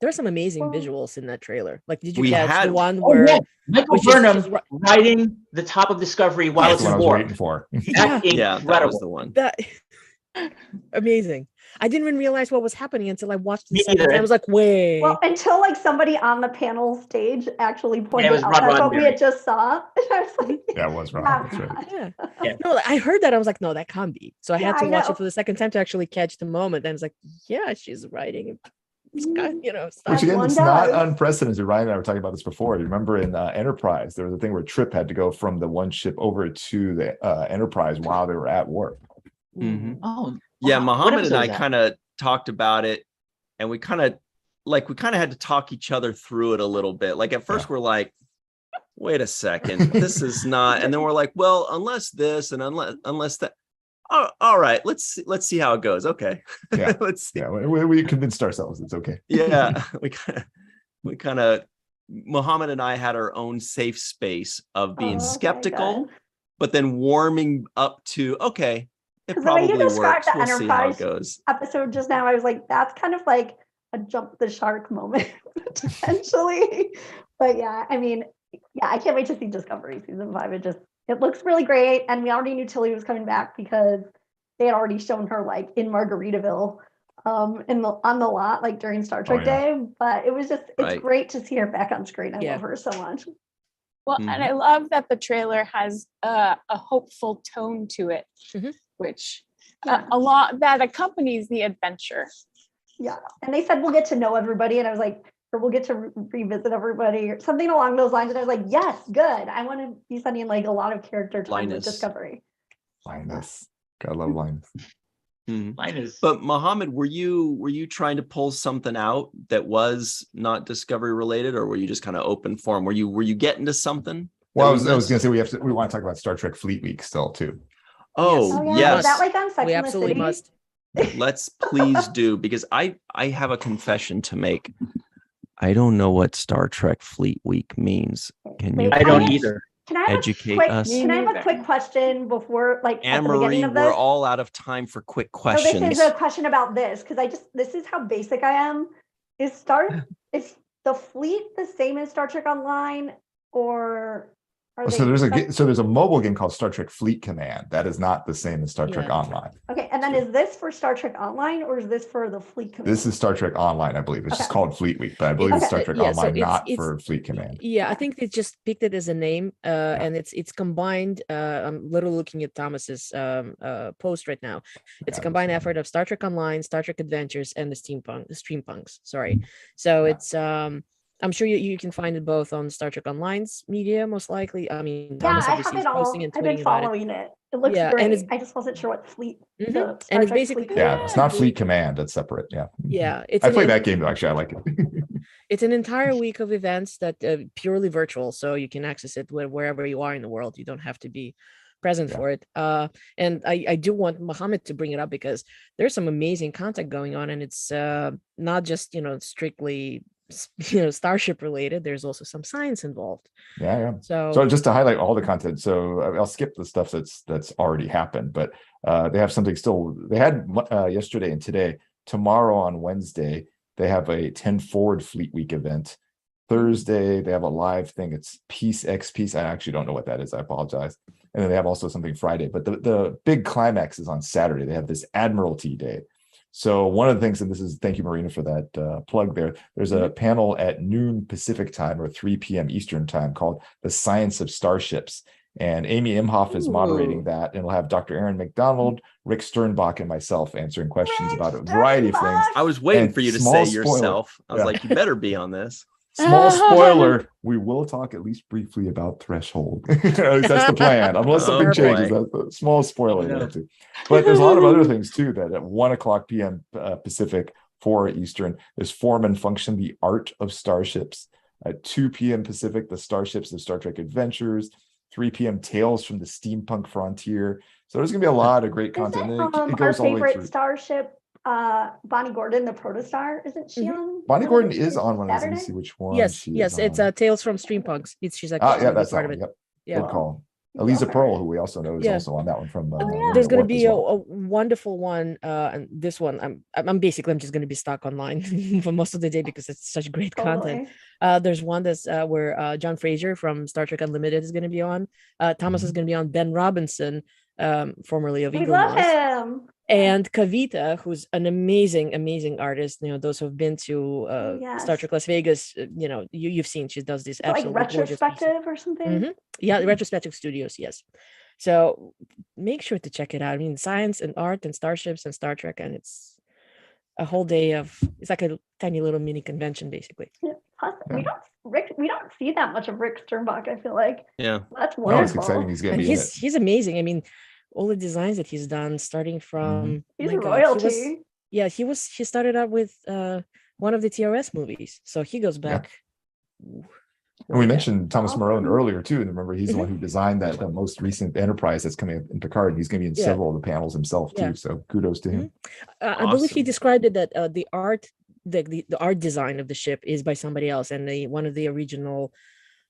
There are some amazing visuals in that trailer. Like, did you We catch had- the one Oh, where yeah. Michael which is Burnham just ri- riding the top of Discovery while That's it's what I in was warp. waiting for. That's Yeah, that was incredible. the one. that amazing? I didn't even realize what was happening until I watched the Me second neither. time. I was like, wait. Well, until like somebody on the panel stage actually pointed was out Rod that's what we Roddenberry. had just saw. I was like, That was wrong. "Yeah, That's right. yeah. Yeah. No, I heard that. I was like, no, that can't be. So I had Yeah, to I watch know. it for the second time to actually catch the moment. And it's like, yeah, she's writing. Stuff. Which again, one it's not does. unprecedented. Ryan and I were talking about this before. You remember in Enterprise, there was a thing where Trip had to go from the one ship over to the Enterprise while they were at warp. Mhm. Oh, Yeah, wow. What Mohammed episode and I is that? kind of talked about it, and we kind of had to talk each other through it a little bit. Like at first, we're like, "Wait a second, this is not," and then we're like, "Well, unless this and unless that." Oh, all right, let's see how it goes. Okay, Yeah. let's see. Yeah, we convinced ourselves it's okay. Yeah, we kind of Mohammed and I had our own safe space of being Oh, okay, skeptical, good. but then warming up to okay, it 'Cause the way you probably described works. the We'll see how it Enterprise goes. episode just now, I was like, that's kind of like a jump the shark moment potentially. But yeah, I mean, yeah, I can't wait to see Discovery season 5. It looks really great, and we already knew Tilly was coming back because they had already shown her like in Margaritaville, on the lot like during Star Trek yeah. Day. But it's Right. great to see her back on screen. I Yeah. love her so much. Well, and I love that the trailer has a hopeful tone to it, Mhm. which Yeah. a lot that accompanies the adventure. Yeah, and they said we'll get to know everybody, and I was like, or we'll get to revisit everybody, or something along those lines. And I was like, yes, good. I want to be spending like a lot of character time Linus. with Discovery. Linus. Gotta love Linus. Mhm. Mine is. But Mohammed, were you trying to pull something out that was not Discovery related, or were you just kind of open form? Were you getting to something? Well, I that was we gonna missed? say we want to talk about Star Trek Fleet Week still too. Oh, Oh yeah, yes. was that like on Sex We and the absolutely City? must. Let's please do, because I have a confession to make. I don't know what Star Trek Fleet Week means. Can you Wait, I don't please either. Can I have educate a quick, us? Can I have a Me quick neither. question before, like, at Anne the beginning Marie, of we're this? all out of time for quick So questions. this is a question about this because this is how basic I am. Is the fleet the same as Star Trek Online, or are So they there's a mobile game called Star Trek Fleet Command. That is not the same as Star Trek Yeah. Online. okay? And then is this for Star Trek Online or is this for the Fleet Command? This is Star Trek Online, I believe. It's just Okay. called Fleet Week, but I believe it's Star Trek Yeah, so Online, it's- not it's- for Fleet Command. Yeah, I think they just picked it as a name, and it's combined. I'm literally looking at Thomas's post right now. It's a Yeah, combined that's effort of Star Trek Online, Star Trek Adventures, and the Streampunks. Sorry, so Yeah. it's I'm sure you can find it both on Star Trek Online's media, most likely. I mean, Yeah, Thomas I obviously have is it all. posting and I've been tweeting about it. following it. It looks Yeah, and great. it's- I just wasn't sure what fleet. Mhm. The And Star it's Trek basically- Fleet Yeah, it's not Yeah. Fleet Command. That's separate. Yeah. Yeah, it's I an play en- that game though. Actually, I like it. It's an entire week of events that purely virtual, so you can access it wherever you are in the world. You don't have to be present Yeah. for it. And I do want Mohammed to bring it up because there's some amazing content going on, and it's not just strictly Starship related. There's also some science involved. Yeah. So, So just to highlight all the content, so I'll skip the stuff that's already happened, but they have something still. They had yesterday and today. Tomorrow on Wednesday, they have a 10 Forward Fleet Week event Thursday, they have a live thing. It's Peace X Peace. I actually don't know what that is. I apologize. And then they have also something Friday. But the big climax is on Saturday. They have this Admiralty Day. So one of the things, and this is, thank you, Marina, for that plug there. There's a panel at noon Pacific time or 3 p.m. Eastern time called The Science of Starships. And Amy Imhoff is moderating that, and we'll have Dr. Aaron McDonald, Rick Sternbach, and myself answering questions about a variety of things. I was waiting And for you to small say spoiler. yourself. I was Yeah. like, you better be on this. Small spoiler, we will talk at least briefly about Threshold. At least that's the plan. Unless something Oh, changes, boy. that's a small spoiler. Yeah. There too. But there's a lot of other things too that at 1:00 p.m. Pacific, 4 Eastern, there's Form and Function, The Art of Starships. At 2 p.m. Pacific, The Starships of Star Trek Adventures. 3 p.m. Tales from the Steampunk Frontier. So there's gonna be a lot of great content. And Our it goes all the way favorite through. starship, Bonnie Gordon, the protostar, isn't she on? Bonnie one of Gordon the is on one of these. Let me Saturday? see which one. Yes, she yes, is it's on. Tales from Streampunks. She's Ah, actually yeah, a that's part that of one. it. Yep. Yeah. Good call. Elisa Yeah. Pearl, who we also know is Yeah. also on that one from. There's going to Warp be as well. a wonderful one, and this one I'm just going to be stuck online for most of the day because it's such great content. Totally. There's one that's where John Fraser from Star Trek Unlimited is going to be on. Thomas is going to be on. Ben Robinson, formerly of We Eagle love Moss, him. and Kavita, who's an amazing artist. You know, those who've been to Yes. Star Trek Las Vegas, you know, you've seen she does this Like absolutely gorgeous pieces. retrospective or something. Mhm. Yeah, Retrospective Studios, yes. So make sure to check it out. I mean, science and art and starships and Star Trek, and it's a whole day of, it's like a tiny little mini convention, basically. Yeah. Plus, we don't see that much of Rick Sternbach, I feel like. Yeah. That's No, wonderful. it's exciting. He's gonna And be in it. he's amazing. I mean, all the designs that he's done, starting from He's my God, royalty. he started out with one of the TRS movies, so he goes back. And we mentioned Thomas Awesome. Marone earlier too. And remember, he's the one who designed that the most recent Enterprise that's coming up in Picard. He's going to be in Yeah. several of the panels himself too. Yeah. So kudos to him. I believe he Awesome. described it that the art, the art design of the ship is by somebody else, and one of the original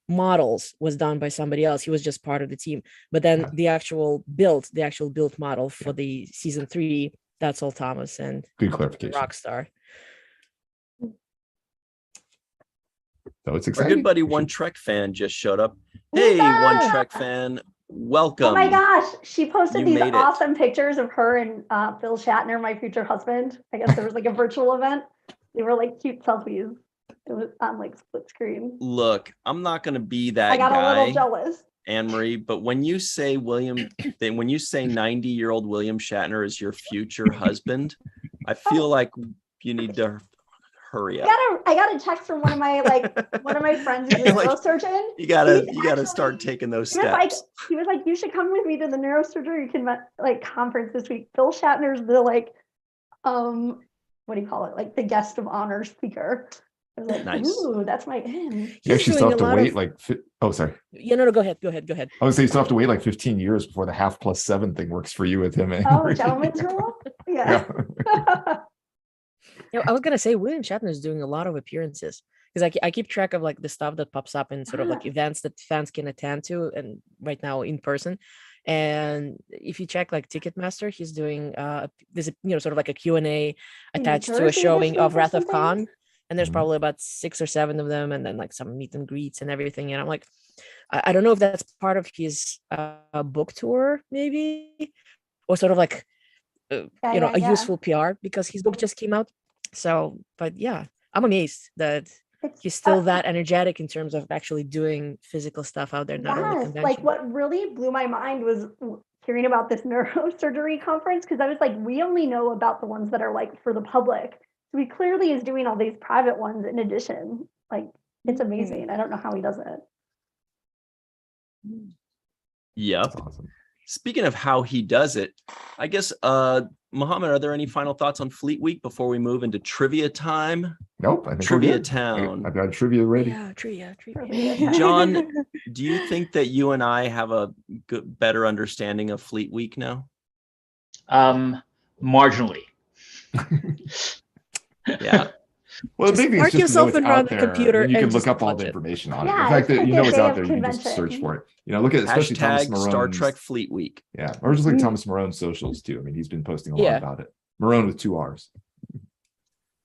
models was done by somebody else. He was just part of the team, but then the actual built model for the season 3, that's all Thomas and Good clarification. Rockstar. So it's Our exciting. good buddy One Trek fan just showed up. Hey, One Yeah. Trek fan, welcome. Oh my gosh, she posted You these made it. awesome pictures of her and Phil Shatner, my future husband. I guess there was like a virtual event. They were like cute selfies. It was on like split screen. Look, I'm not going to be that I got a little guy, jealous. Anne Marie, but when you say when you say 90-year-old William Shatner is your future husband, I feel like you need to hurry up. I got a text from one of my friends who's a Like, neurosurgeon. You gotta Actually, start taking those He was like, steps. you should come with me to the neurosurgery conference this week. Phil Shatner's the what do you call it? Like the guest of honor speaker. I was like, Nice. ooh, that's my You He's actually still doing have a to lot wait of- like, oh, sorry. No, go ahead. I would say you still have to wait like 15 years before the 1/2+7 thing works for you with him. Oh, gentleman's rule? Yeah. You know, I was gonna say William Shatner is doing a lot of appearances because I keep track of like the stuff that pops up in sort of like events that fans can attend to, and right now in person. And if you check like Ticketmaster, he's doing this, sort of like a Q&A In attached to a Jersey this showing of week or Wrath of something? Khan. And there's Mhm. probably about 6 or 7 of them, and then like some meet and greets and everything. And I'm like, I don't know if that's part of his book tour, maybe, or sort of like a useful PR because his book just came out. So, but yeah, I'm amazed that he's still that energetic in terms of actually doing physical stuff out there, not only Yes, convention. like what really blew my mind was hearing about this neurosurgery conference, because I was like, we only know about the ones that are like for the public. So he clearly is doing all these private ones in addition. Like, it's amazing. I don't know how he does it. Yep. That's awesome. Speaking of how he does it, I guess, Mohammed, are there any final thoughts on Fleet Week before we move into trivia time? Nope. I think we're Trivia good. Town. I've got trivia ready. Yeah, trivia. John, do you think that you and I have a better understanding of Fleet Week now? Marginally. Yeah. Well, the Just big thing mark is just to know yourself it's in out front of the there, computer and you can and look just up all watch the it. information on it. Yeah, The fact it's that like you know a it's day out of there, you can just search convention. for it. Look at especially Thomas Hashtag Marone's, Star Trek Fleet Week. Yeah, or just like Thomas Marone's socials too. I mean, he's been posting a lot Yeah. about it. Marone with 2 R's.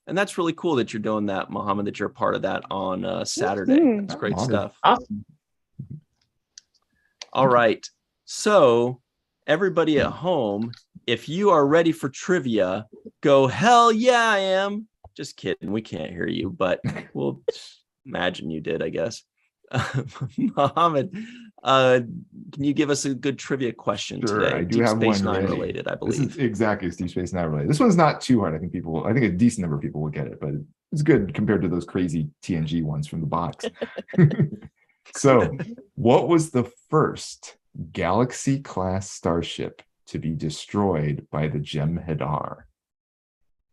And that's really cool that you're doing that, Muhammad, that you're a part of that on Saturday. Mhm. It's great Honored. stuff. Awesome. All right. So everybody at home, if you are ready for trivia, go, hell yeah, I am. Just kidding. We can't hear you, but we'll imagine you did, I guess. Muhammad, can you give us a good trivia question Sure, today? I do Deep have Space one Nine ready. related, I This believe. is exactly Deep Space Nine related. This one's not too hard. I think a decent number of people will get it, but it's good compared to those crazy TNG ones from the box. So, what was the first Galaxy class starship to be destroyed by the Jem'Hadar?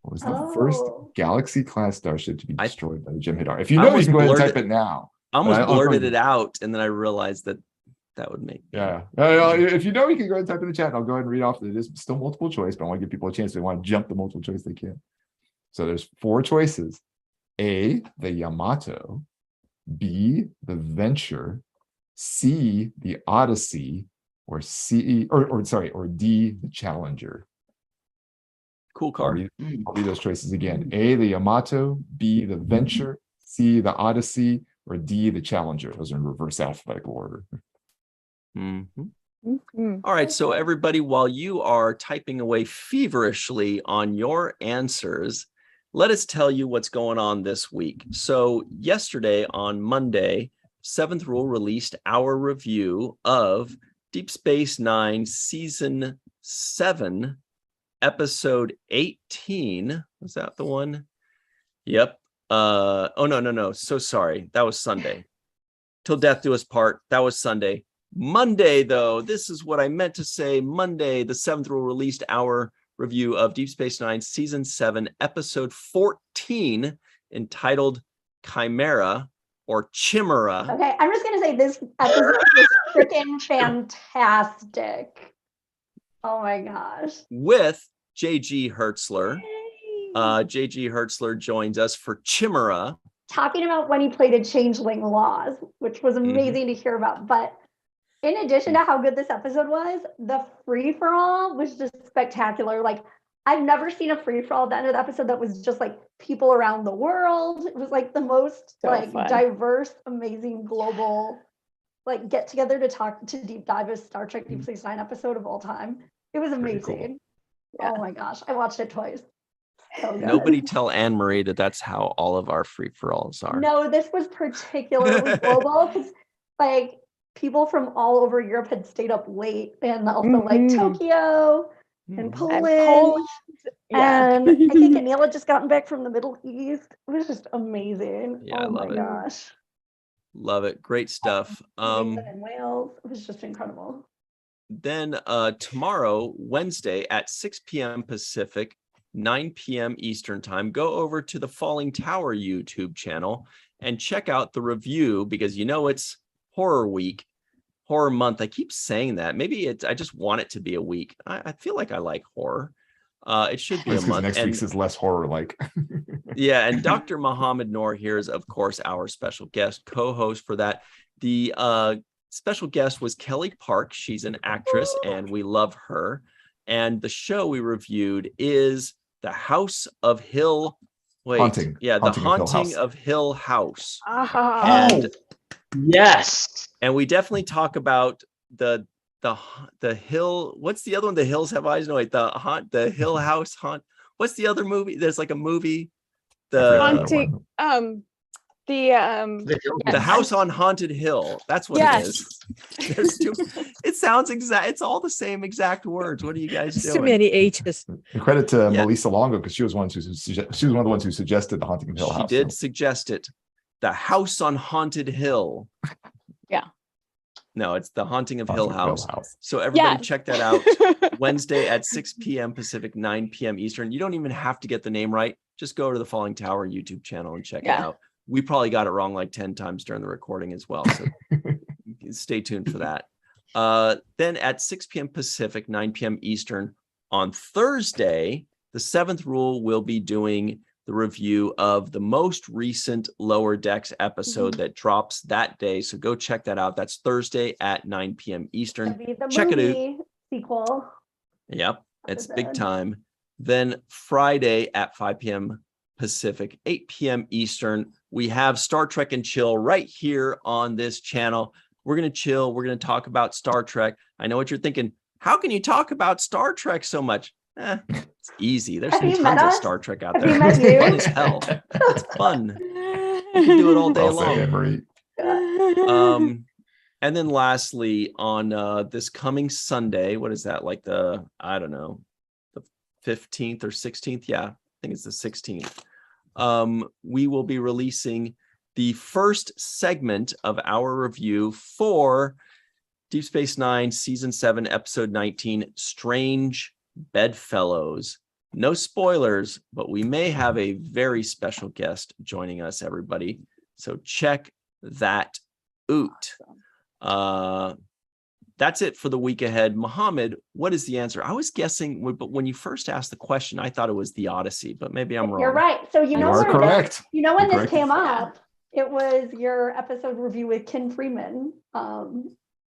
What was the first Oh. Galaxy class starship to be I- destroyed by the Jem'Hadar? If you I know, you almost can go ahead and blurted- type it now. I almost I'll blurted go- it out, and then I realized that would make Yeah. If you know, you can go ahead and type in the chat, and I'll go ahead and read off. It is still multiple choice, but I want to give people a chance. If they want to jump the multiple choice, they can. So there's 4 choices: A, the Yamato; B, the Venture; C, the Odyssey; or or D, the Challenger. cool I'll card. read those choices again: A, the Yamato; B, the Venture; C, the Odyssey; or D, the Challenger. Those are in reverse alphabetical order. Mhm. Mhm. All right, so everybody, while you are typing away feverishly on your answers, let us tell you what's going on this week. So yesterday on Monday, Seventh Rule released our review of Deep Space Nine Season 7, Episode 18. Was that the one? Yep. Oh, no. So sorry. That was Sunday. Till Death Do Us Part. That was Sunday. Monday, though, this is what I meant to say. Monday, the Seventh Rule released our review of Deep Space Nine Season 7, Episode 14, entitled Chimera or Chimera. Okay, I'm just gonna say this episode was freaking fantastic. Oh my gosh. With J.G. Hertzler. J.G. Hertzler joins us for Chimera. Talking about when he played a changeling Laws, which was amazing to hear about. But in addition to how good this episode was, the free-for-all was just spectacular. Like, I've never seen a free-for-all at the end of the episode that was just like people around the world. It was like the most fun. diverse, amazing, global like get together to deep dive a Star Trek Deep Space Nine episode of all time. It was Pretty amazing. cool. Oh my gosh, I watched it twice. So good. Nobody tell Anne Marie that that's how all of our free-for-alls are. No, this was particularly global because like people from all over Europe had stayed up late, and also like Tokyo and Poland. Poland. Yeah. And I think Anila had just gotten back from the Middle East. It was just amazing. Yeah, I oh my love it. gosh. Love it. Great stuff. England and Wales. It was just incredible. Then tomorrow, Wednesday at 6 p.m. Pacific, 9 p.m. Eastern time, go over to the Falling Tower YouTube channel and check out the review, because you know it's horror week, horror month. I keep saying that. Maybe I just want it to be a week. I feel like I like horror. It should be a month. Next week's is less horror like. Yeah, and Dr. Muhammad Noor here is, of course, our special guest co-host for that. The special guest was Kelly Park. She's an actress, and we love her. And the show we reviewed is The House of Hill. Wait, Haunting. yeah, Haunting The of Hill Haunting House. of Hill House. Oh, Yes. And we definitely talk about the hill. What's the other one? The Hills Have Eyes. No, wait, the Hill House haunt. What's the other movie? There's like a movie. Haunting. The House on Haunted Hill. That's what it is. There's it sounds exact. It's all the same exact words. What are you guys It's doing? too many H's. And credit to Melissa Longo, because she was one of the ones who suggested the Haunting of Hill House. She did suggest it. The House on Haunted Hill. Yeah. No, it's The Haunting of Hill House. So Yeah. everybody check that out. Wednesday at 6 p.m. Pacific, 9 p.m. Eastern. You don't even have to get the name right. Just go to the Falling Tower YouTube channel and check it out. We probably got it wrong like 10 times during the recording as well. So stay tuned for that. Then at 6 p.m. Pacific, 9 p.m. Eastern on Thursday, the Seventh Rule will be doing the review of the most recent Lower Decks episode that drops that day. So go check that out. That's Thursday at 9 p.m. Eastern. Check it out. Sequel. Yep, it's big time. Then Friday at 5 p.m. Pacific, 8 p.m. Eastern. We have Star Trek and Chill right here on this channel. We're going to chill. We're going to talk about Star Trek. I know what you're thinking. How can you talk about Star Trek so much? It's easy. There's Have you tons met of us? Star Trek out Have there. you met It's you? fun as hell. It's fun. You can do it all day Well said, long. Anne-Marie. And then lastly, on this coming Sunday, what is that? Like the 15th or 16th? Yeah, I think it's the 16th. We will be releasing the first segment of our review for Deep Space Nine, Season 7, Episode 19, Strange Bedfellows. No spoilers, but we may have a very special guest joining us, everybody. So check that out. That's it for the week ahead. Mohammed, what is the answer? I was guessing, but when you first asked the question, I thought it was the Odyssey, but maybe I'm wrong. You're right. So You are when correct. when You're this correct. came up, it was your episode review with Ken Freeman.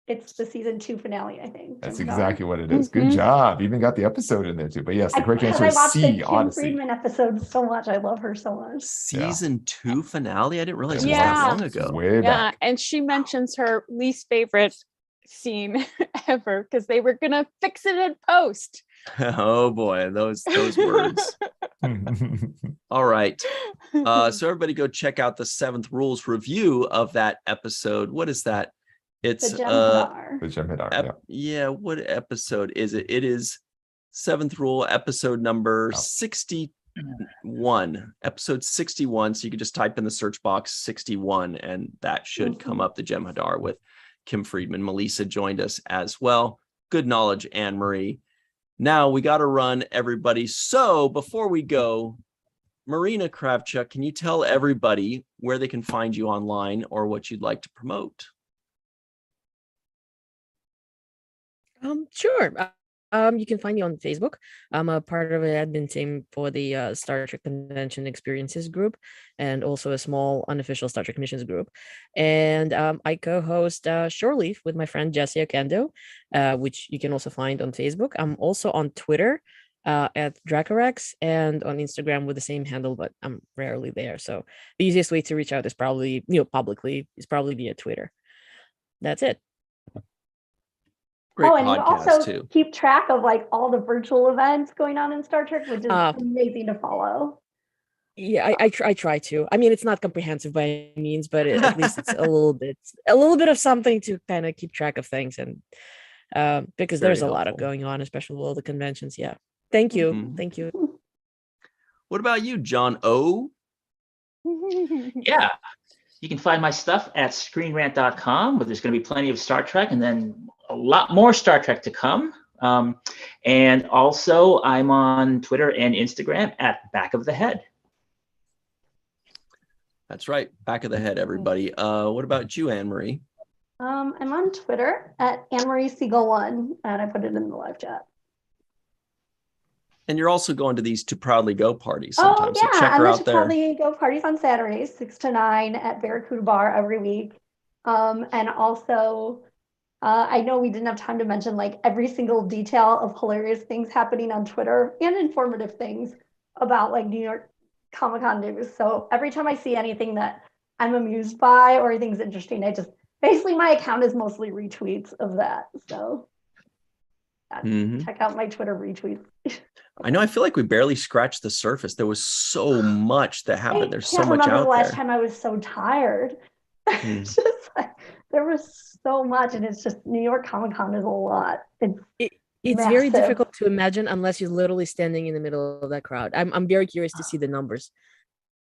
It's the season 2 finale, I think. That's Jim exactly what it is. Good job. You even got the episode in there too. But yes, the correct answer I is watched C, the Kim Odyssey. Freeman episode so much. I love her so much. Season 2 finale? I didn't realize it was Yeah. that long ago. Way Yeah, back. and she mentions her least favorite scene ever because they were gonna fix it in post. Oh boy, those words. All right. So everybody go check out the 7th Rules review of that episode. What is that? It's The Jem'Hadar. The Jem'Hadar, yeah, what episode is it? It is 7th Rule, episode number 61. Episode 61. So you can just type in the search box 61, and that should come up. The Jem'Hadar with Kim Friedman. Melissa joined us as well. Good knowledge, Anne-Marie. Now we got to run, everybody. So before we go, Marina Kravchuk, can you tell everybody where they can find you online or what you'd like to promote? Sure. You can find me on Facebook. I'm a part of an admin team for the Star Trek Convention Experiences group, and also a small unofficial Star Trek missions group. And I co-host Shore Leave with my friend Jesse Okendo, which you can also find on Facebook. I'm also on Twitter at Dracorex, and on Instagram with the same handle, but I'm rarely there. So the easiest way to reach out is probably, publicly, is probably via Twitter. That's it. Great and you podcast also too. keep track of like all the virtual events going on in Star Trek, which is amazing to follow. Yeah, I try to. I mean, it's not comprehensive by any means, but at least it's a little bit of something to kind of keep track of things, and because Very there's a lot of helpful. going on, especially with all the conventions. Yeah. Thank you. Mhm. Thank you. What about you, John O? Yeah. You can find my stuff at screenrant.com, where there's going to be plenty of Star Trek and then a lot more Star Trek to come. And also, I'm on Twitter and Instagram at Back of the Head. That's right. Back of the head, everybody. What about you, Anne-Marie? I'm on Twitter at Anne-Marie Siegel1, and I put it in the live chat. And you're also going to these To Proudly Go parties Oh, sometimes. yeah. So check her I'm out at there. Probably go parties on Saturdays, 6 to 9 at Barracuda Bar every week. And also, I know we didn't have time to mention like every single detail of hilarious things happening on Twitter and informative things about like New York Comic-Con news. So every time I see anything that I'm amused by or anything's interesting, I just basically my account is mostly retweets of that. So check out my Twitter retweets. I know. I feel like we barely scratched the surface. There was so much that happened. There's so much remember out the last there. time I was so tired. It's just like there was so much, and it's just New York Comic-Con is a lot. It's very massive. difficult to imagine unless you're literally standing in the middle of that crowd. I'm very curious to see the numbers,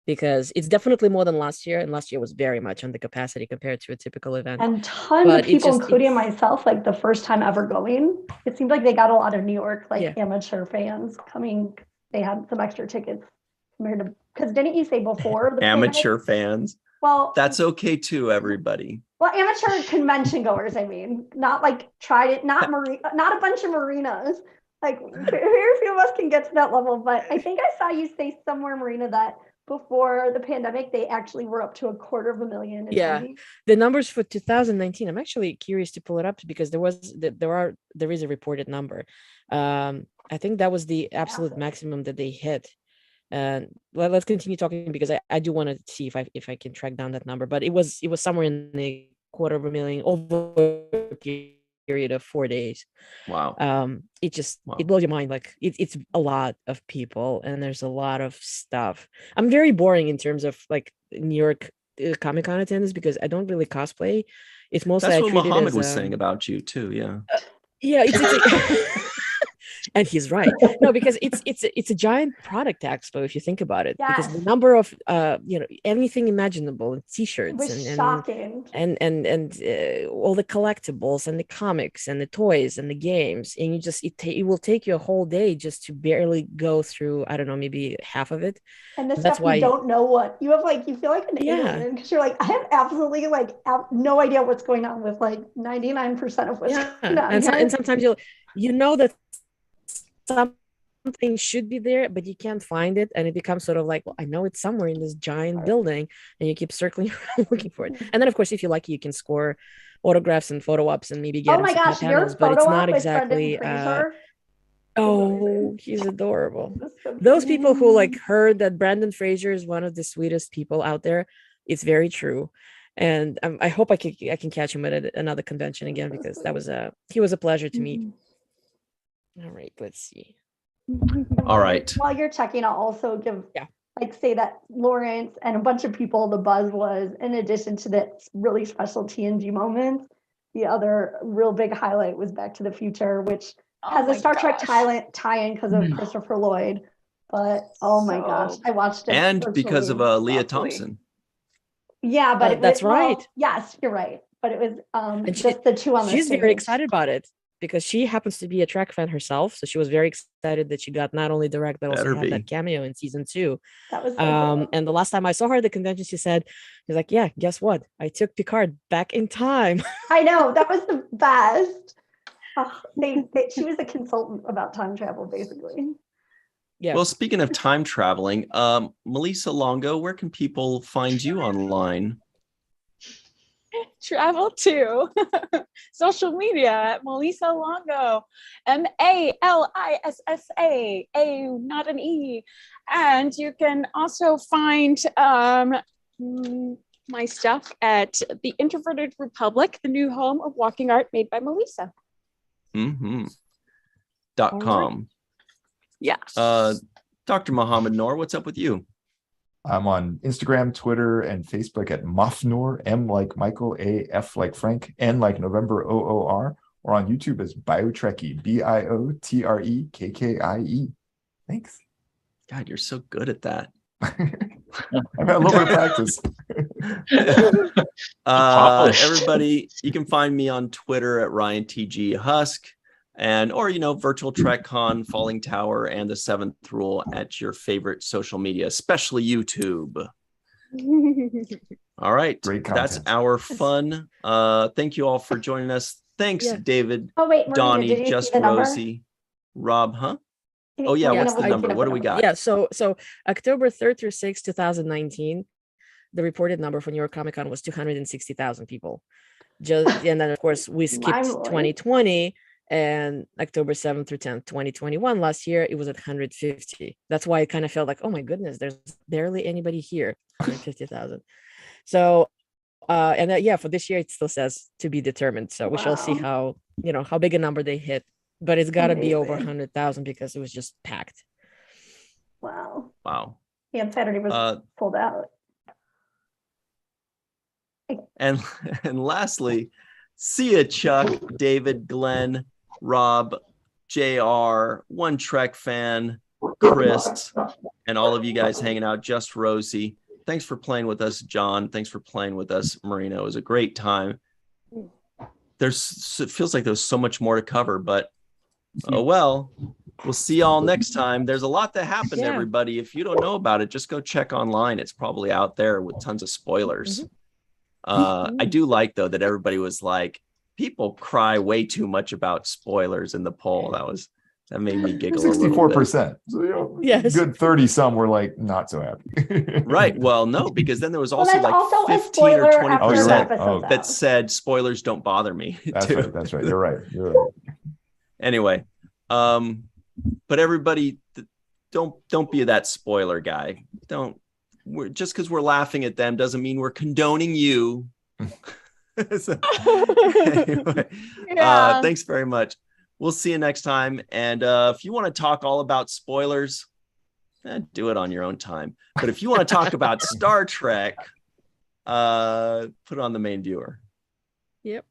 because it's definitely more than last year, and last year was very much under capacity compared to a typical event. And tons of people, including myself, like the first time ever going. It seemed like they got a lot of New York amateur fans coming. They had some extra tickets compared to, because didn't you say before the Amateur pandemic? fans? Well, that's okay too, everybody. Well, amateur convention goers, I mean, not like not a bunch of marinas. Like very few of us can get to that level, but I think I saw you say somewhere, Marina, that before the pandemic, they actually were up to 250,000. Yeah, the numbers for 2019. I'm actually curious to pull it up, because there is a reported number. I think that was the absolute maximum that they hit. And let's continue talking because I do want to see if I can track down that number. But it was somewhere in the 250,000 over a period of 4 days. Wow. It just it blows your mind. Like it's a lot of people and there's a lot of stuff. I'm very boring in terms of like New York Comic-Con attendance because I don't really cosplay. It's mostly That's I what treat it Muhammad as, was saying about you too. Yeah. Yeah, and he's right. No, because it's a giant product expo if you think about it. Because the Yes. number of anything imaginable, t-shirts It was and shocking. all the collectibles and the comics and the toys and the games, and you just it will take you a whole day just to barely go through, I don't know, maybe half of it. And the That's stuff why you don't know what you have, like you feel like an Yeah. alien because you're like, I have absolutely like no idea what's going on with like 99% of what's going on and here. sometimes you know that something should be there, but you can't find it, and it becomes sort of like, well, I know it's somewhere in this giant building, and you keep circling around looking for it. And then, of course, if you like, you can score autographs and photo ops and maybe get Oh my some gosh, your panels, but it's photo not op with exactly. Brendan Fraser. Oh, he's adorable. That's so Those cute. people who like heard that Brandon Fraser is one of the sweetest people out there, it's very true. And I hope I can catch him at another convention again because he was a pleasure to meet. All right, let's see. All right. While you're checking, I'll also give say that Lawrence and a bunch of people, the buzz was, in addition to that really special TNG moments, the other real big highlight was Back to the Future, which has a Star Trek tie-in because of Christopher Lloyd. But oh my gosh, I watched it. And because of Leah Thompson. Yeah, but that's right. Yes, you're right. But it was and just the two on the She's stage. very excited about it because she happens to be a Trek fan herself. So she was very excited that she got not only direct, but also had that cameo in season 2. That was so cool. And the last time I saw her at the convention, she's like, yeah, guess what? I took Picard back in time. I know, that was the best. She was a consultant about time travel, basically. Yeah. Well, speaking of time traveling, Melissa Longo, where can people find you online? Travel to social media at Melissa Longo, MALISSA, not an E. And you can also find my stuff at the Introverted Republic, the new home of walking art made by Melissa. .com. Yeah. Dr. Muhammad Noor, what's up with you? I'm on Instagram, Twitter, and Facebook at Mofnor, M like Michael, A, F like Frank, N like November, OOR, or on YouTube as Biotrekkie, BIOTREKKIE. Thanks. God, you're so good at that. I've had a little bit of practice. Everybody, you can find me on Twitter at RyanTG Husk. Or Virtual Trek Con, Falling Tower, and the Seventh Rule at your favorite social media, especially YouTube. All right, great content. That's our fun. Thank you all for joining us. Thanks, David. Oh wait, Marina, Donnie, Just Rosie, Rob, huh? Oh yeah, what's the number? What do we got? Yeah, so October 3rd through 6th, 2019, the reported number for New York Comic Con was 260,000 people. And then of course we skipped 2020. And October 7th through 10th, 2021, last year, it was at 150. That's why it kind of felt like, oh my goodness, there's barely anybody here, 150,000. So, for this year, it still says to be determined. So we shall see how big a number they hit. But it's got to be over 100,000 because it was just packed. Wow. Yeah, and Saturday was pulled out. And lastly, see ya, Chuck, David, Glenn, Rob, JR, One Trek Fan, Chris, and all of you guys hanging out, Just Rosie. Thanks for playing with us, John. Thanks for playing with us, Marina. It was a great time. It feels like there's so much more to cover, but oh well. We'll see y'all next time. There's a lot that happened, everybody. If you don't know about it, just go check online. It's probably out there with tons of spoilers. I do like, though, that everybody was like, people cry way too much about spoilers in the poll. That made me giggle. 64%. So, yes. Good 30 some were like not so happy. Right. Well, no, because then there was also like also 15 or 20% right. that said spoilers don't bother me. That's right. You're right. Anyway, but everybody, don't be that spoiler guy. Just because we're laughing at them doesn't mean we're condoning you. So, anyway, Yeah. thanks very much. We'll see you next time. And if you want to talk all about spoilers, do it on your own time. But if you want to talk about Star Trek, put it on the main viewer. Yep.